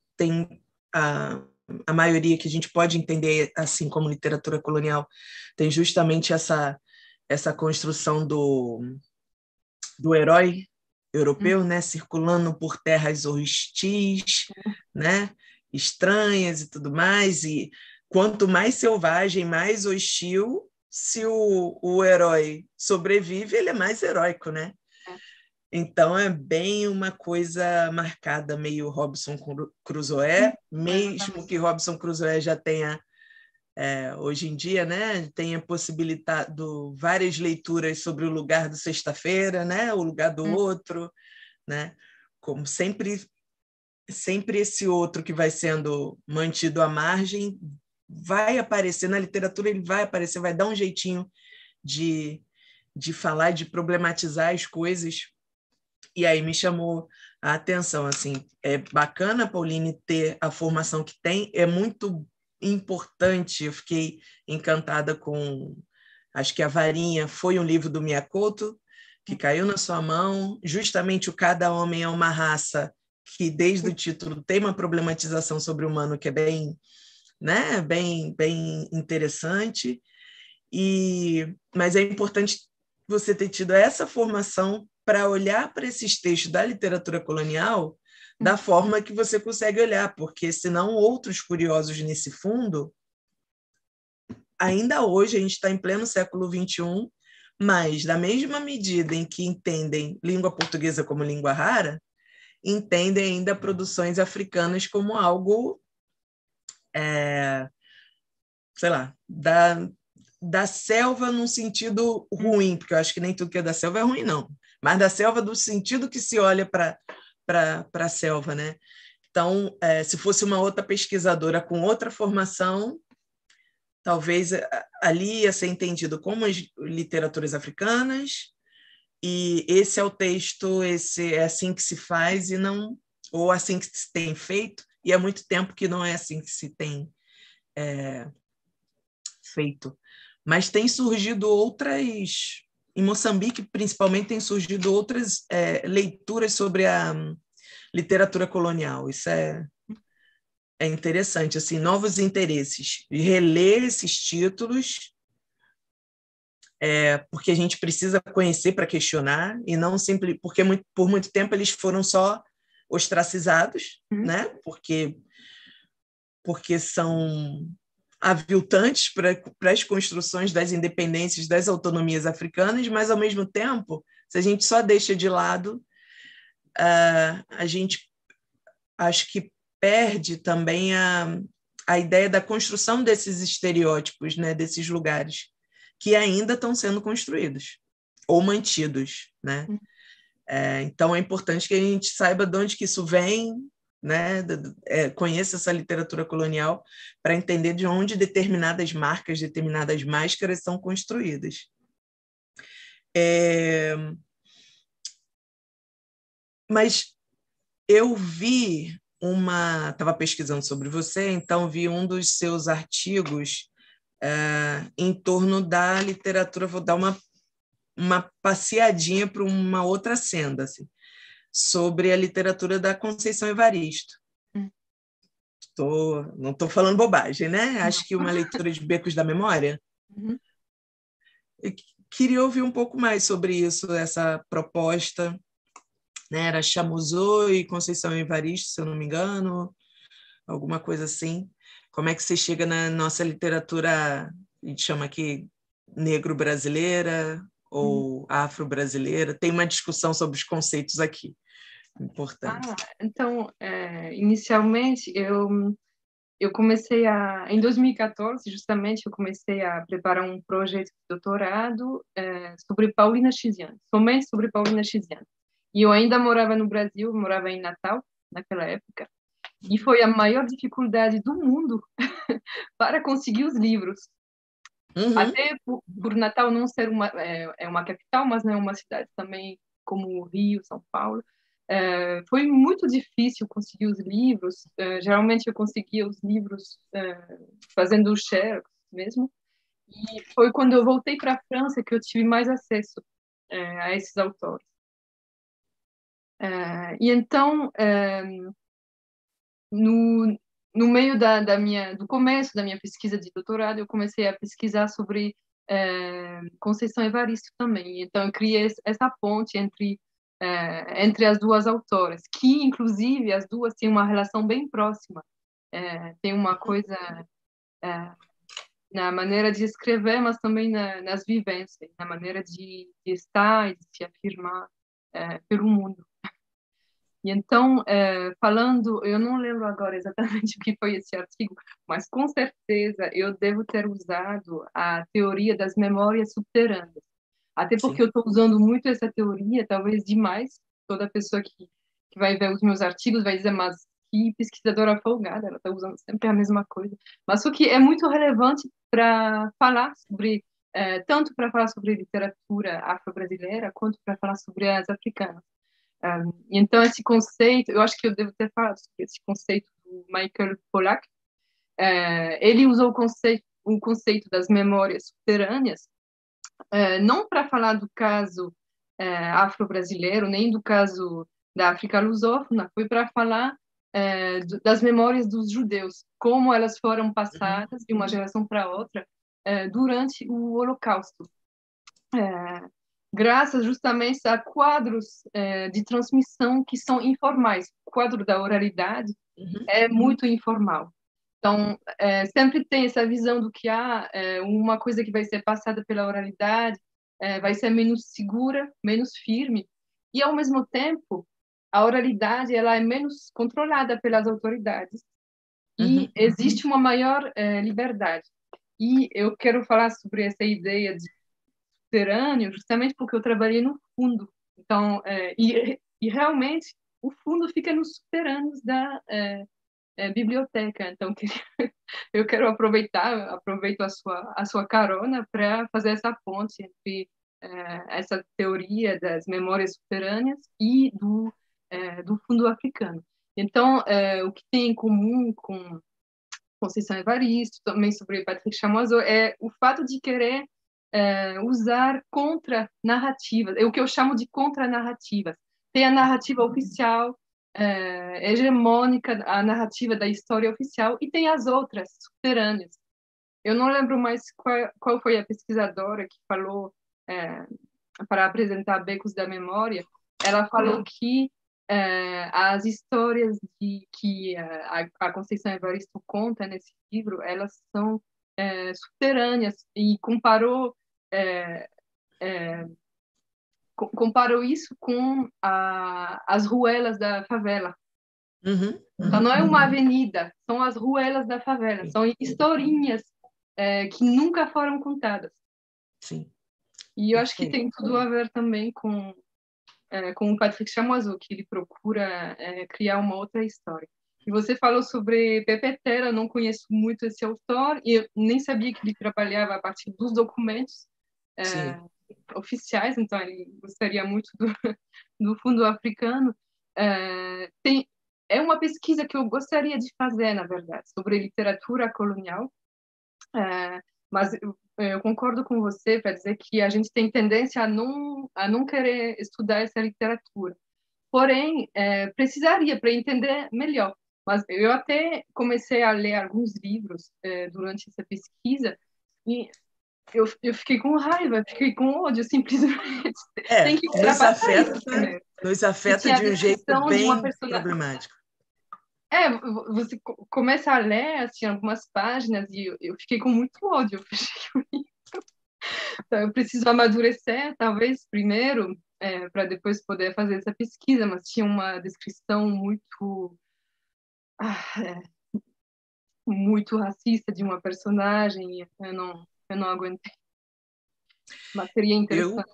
a maioria que a gente pode entender assim como literatura colonial, tem justamente essa construção do herói europeu, né, circulando por terras hostis, né, estranhas e tudo mais, e quanto mais selvagem, mais hostil, se o herói sobrevive, ele é mais heróico, né? Então é bem uma coisa marcada, meio Robinson Crusoe, mesmo que Robinson Crusoe já tenha, hoje em dia, né, tenha possibilitado várias leituras sobre o lugar do Sexta-feira, né, o lugar do outro, né, como sempre esse outro que vai sendo mantido à margem vai aparecer na literatura, ele vai aparecer, vai dar um jeitinho de falar, de problematizar as coisas. E aí me chamou a atenção, assim, é bacana a Pauline ter a formação que tem, é muito importante, eu fiquei encantada com, acho que A Varinha foi um livro do Miyakoto, que caiu na sua mão, justamente o Cada Homem é uma Raça, que desde o título tem uma problematização sobre o humano que é bem, né, bem interessante, mas é importante você ter tido essa formação para olhar para esses textos da literatura colonial da forma que você consegue olhar, porque senão outros curiosos nesse fundo ainda hoje, a gente está em pleno século XXI, mas, da mesma medida em que entendem língua portuguesa como língua rara, entendem ainda produções africanas como algo, sei lá, da selva num sentido ruim, porque eu acho que nem tudo que é da selva é ruim, não, mas da selva do sentido que se olha para a selva, né? Então, se fosse uma outra pesquisadora com outra formação, talvez ali ia ser entendido como as literaturas africanas, e esse é o texto, esse é assim que se faz, e não, ou assim que se tem feito, e há muito tempo que não é assim que se tem feito. Mas tem surgido outras, em Moçambique principalmente, tem surgido outras leituras sobre a literatura colonial. Isso é interessante, assim, novos interesses. E reler esses títulos, porque a gente precisa conhecer para questionar, e não simplesmente porque por muito tempo eles foram só ostracizados, né? Porque são aviltantes para as construções das independências, das autonomias africanas, mas, ao mesmo tempo, se a gente só deixa de lado, a gente acho que perde também a ideia da construção desses estereótipos, né, desses lugares que ainda estão sendo construídos ou mantidos, né? Então, é importante que a gente saiba de onde que isso vem, né? Conheça essa literatura colonial para entender de onde determinadas marcas, determinadas máscaras são construídas. Mas eu vi estava pesquisando sobre você, então vi um dos seus artigos em torno da literatura, vou dar uma passeadinha para uma outra senda, assim, sobre a literatura da Conceição Evaristo. Não estou falando bobagem, né? Acho que uma leitura de Becos da Memória. Eu queria ouvir um pouco mais sobre isso, essa proposta, né? Era Chamuzot e Conceição Evaristo, se eu não me engano, alguma coisa assim. Como é que você chega na nossa literatura, a gente chama aqui negro-brasileira ou afro-brasileira? Tem uma discussão sobre os conceitos aqui, importante. Então, inicialmente, eu comecei em 2014, justamente, eu comecei a preparar um projeto de doutorado sobre Paulina Chiziane, somente sobre Paulina Chiziane. E eu ainda morava no Brasil, morava em Natal, naquela época, e foi a maior dificuldade do mundo para conseguir os livros. Até por Natal não ser uma capital, mas não é uma cidade também como Rio, São Paulo. Foi muito difícil conseguir os livros. Geralmente eu conseguia os livros fazendo o xerox mesmo. E foi quando eu voltei para a França que eu tive mais acesso a esses autores. E então, no meio do começo da minha pesquisa de doutorado, eu comecei a pesquisar sobre Conceição Evaristo também. Então, eu criei essa ponte entre as duas autoras, que, inclusive, as duas têm uma relação bem próxima. Tem uma coisa na maneira de escrever, mas também nas vivências, na maneira de estar e de se afirmar pelo mundo. E então, falando, eu não lembro agora exatamente o que foi esse artigo, mas com certeza eu devo ter usado a teoria das memórias subterrâneas. Até porque eu estou usando muito essa teoria, talvez demais. Toda pessoa que vai ver os meus artigos vai dizer, mas que pesquisadora folgada, ela está usando sempre a mesma coisa. Mas o que é muito relevante para falar sobre, tanto para falar sobre literatura afro-brasileira, quanto para falar sobre as africanas. Então, esse conceito, eu acho que eu devo ter falado sobre esse conceito do Michael Pollack. Ele usou o conceito das memórias subterrâneas, não para falar do caso afro-brasileiro, nem do caso da África lusófona, foi para falar das memórias dos judeus, como elas foram passadas de uma geração para outra durante o Holocausto. Graças justamente a quadros de transmissão que são informais. O quadro da oralidade é muito informal. Então, sempre tem essa visão do que uma coisa que vai ser passada pela oralidade vai ser menos segura, menos firme, e, ao mesmo tempo, a oralidade ela é menos controlada pelas autoridades, e existe uma maior liberdade. E eu quero falar sobre essa ideia de subterrâneo justamente porque eu trabalhei no fundo. Então, e realmente, o fundo fica nos subterrâneos da biblioteca. Então, eu quero aproveito a sua carona para fazer essa ponte entre essa teoria das memórias subterrâneas e do fundo africano. Então, o que tem em comum com Conceição Evaristo, também sobre Patrick Chamoiseau, é o fato de querer usar contra-narrativas, é o que eu chamo de contra-narrativas. Tem a narrativa oficial, hegemônica, a narrativa da história oficial, e tem as outras, subterrâneas. Eu não lembro mais qual foi a pesquisadora que falou, para apresentar Becos da Memória, ela falou que as histórias que a Conceição Evaristo conta nesse livro, elas são subterrâneas, e comparou isso com as ruelas da favela. Então, não é uma avenida, são as ruelas da favela, são historinhas que nunca foram contadas. Sim. E eu acho que tem tudo a ver também com o Patrick Chamoiseau, que ele procura criar uma outra história. E você falou sobre Pepe Terra, eu não conheço muito esse autor, e eu nem sabia que ele trabalhava a partir dos documentos oficiais, então ele gostaria muito do fundo africano. É uma pesquisa que eu gostaria de fazer, na verdade, sobre literatura colonial, mas eu concordo com você para dizer que a gente tem tendência a não querer estudar essa literatura. Porém, precisaria para entender melhor. Mas eu até comecei a ler alguns livros durante essa pesquisa e eu fiquei com raiva, fiquei com ódio, simplesmente. Tem que nos afeta de um jeito bem problemático. Você começa a ler assim, algumas páginas e eu fiquei com muito ódio. Eu fechei o livro. Então, eu preciso amadurecer, talvez, primeiro, para depois poder fazer essa pesquisa, mas tinha uma descrição muito racista de uma personagem, eu não aguentei. Mas seria interessante.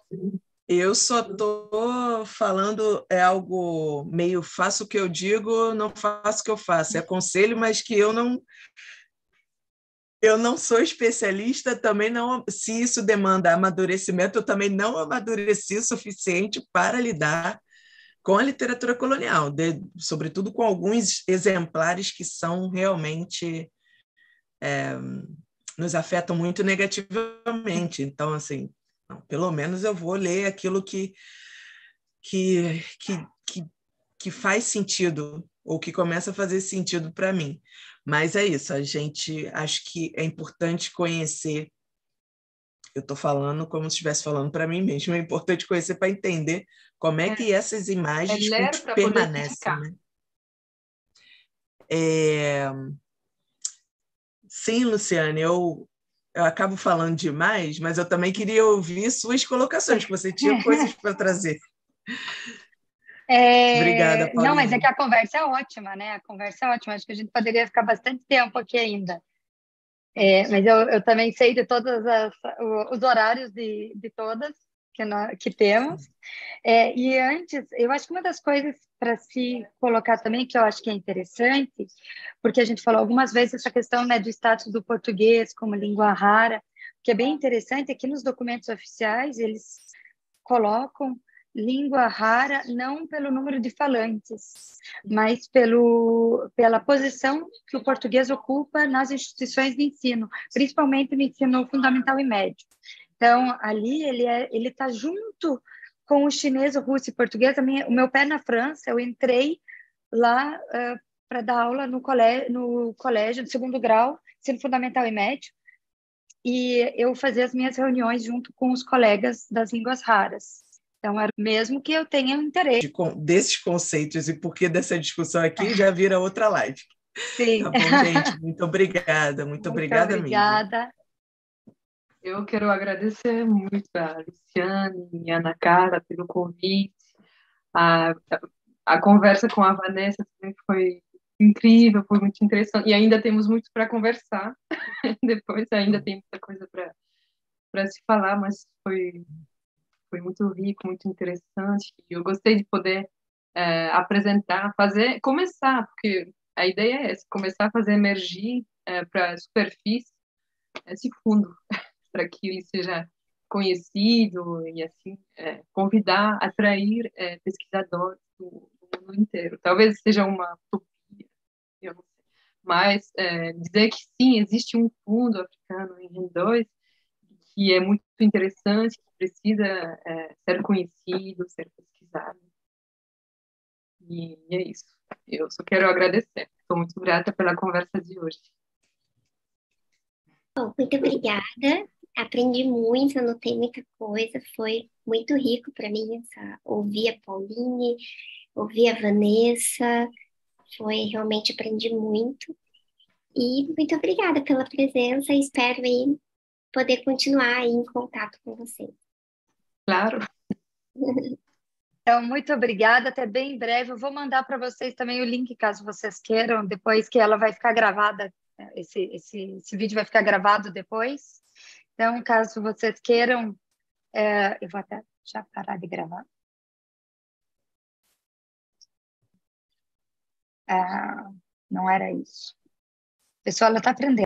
Eu só estou falando algo meio faço o que eu digo, não faço o que eu faço. É conselho, mas que eu não sou especialista, também não. Se isso demanda amadurecimento, eu também não amadureci o suficiente para lidar com a literatura colonial, sobretudo com alguns exemplares que são realmente nos afetam muito negativamente. Então, assim, não, pelo menos eu vou ler aquilo que faz sentido, ou que começa a fazer sentido para mim. Mas é isso, acho que é importante conhecer. Eu estou falando como se estivesse falando para mim mesmo, é importante conhecer para entender como é que essas imagens permanecem. Né? Sim, Luciane, eu acabo falando demais, mas eu também queria ouvir suas colocações, que você tinha coisas para trazer. Obrigada, Paulinha. Não, mas é que a conversa é ótima, né? A conversa é ótima, acho que a gente poderia ficar bastante tempo aqui ainda. Mas eu também sei de todos os horários de todas que temos. E antes, eu acho que uma das coisas para se colocar também, que eu acho que é interessante, porque a gente falou algumas vezes essa questão, né, do status do português como língua rara, que é bem interessante, é que nos documentos oficiais eles colocam língua rara não pelo número de falantes, mas pela posição que o português ocupa nas instituições de ensino, principalmente no ensino fundamental e médio. Então, ali ele está junto com o chinês, o russo e o português. O meu pé na França, eu entrei lá para dar aula no colégio de segundo grau, ensino fundamental e médio, e eu fazia as minhas reuniões junto com os colegas das línguas raras. Então, era mesmo que eu tenha interesse. Desses conceitos e por que dessa discussão aqui já vira outra live. Sim. Tá bom, gente? Muito obrigada, muito Muito obrigada mesmo. obrigada. Eu quero agradecer muito a Luciane e a Ana Carla pelo convite. A, a conversa com a Vanessa também foi incrível, foi muito interessante. E ainda temos muito para conversar. Depois ainda tem muita coisa para se falar, mas foi muito rico, muito interessante. E eu gostei de poder apresentar, começar, porque a ideia é essa, começar a fazer emergir para a superfície esse fundo, para que ele seja conhecido e assim convidar, atrair pesquisadores do mundo inteiro. Talvez seja uma utopia, eu não sei. Mas dizer que sim, existe um fundo africano em Rendois que é muito interessante, que precisa ser conhecido, ser pesquisado. E é isso. Eu só quero agradecer. Estou muito grata pela conversa de hoje. Bom, muito obrigada. Aprendi muito, anotei muita coisa. Foi muito rico para mim ouvir a Pauline, ouvir a Vanessa. Realmente aprendi muito. E muito obrigada pela presença. Espero aí poder continuar aí em contato com você. Claro. Então, muito obrigada, até bem em breve. Eu vou mandar para vocês também o link, caso vocês queiram, depois que ela vai ficar gravada, esse vídeo vai ficar gravado depois. Então, caso vocês queiram, eu vou até já parar de gravar. Não era isso. Pessoal, ela está aprendendo.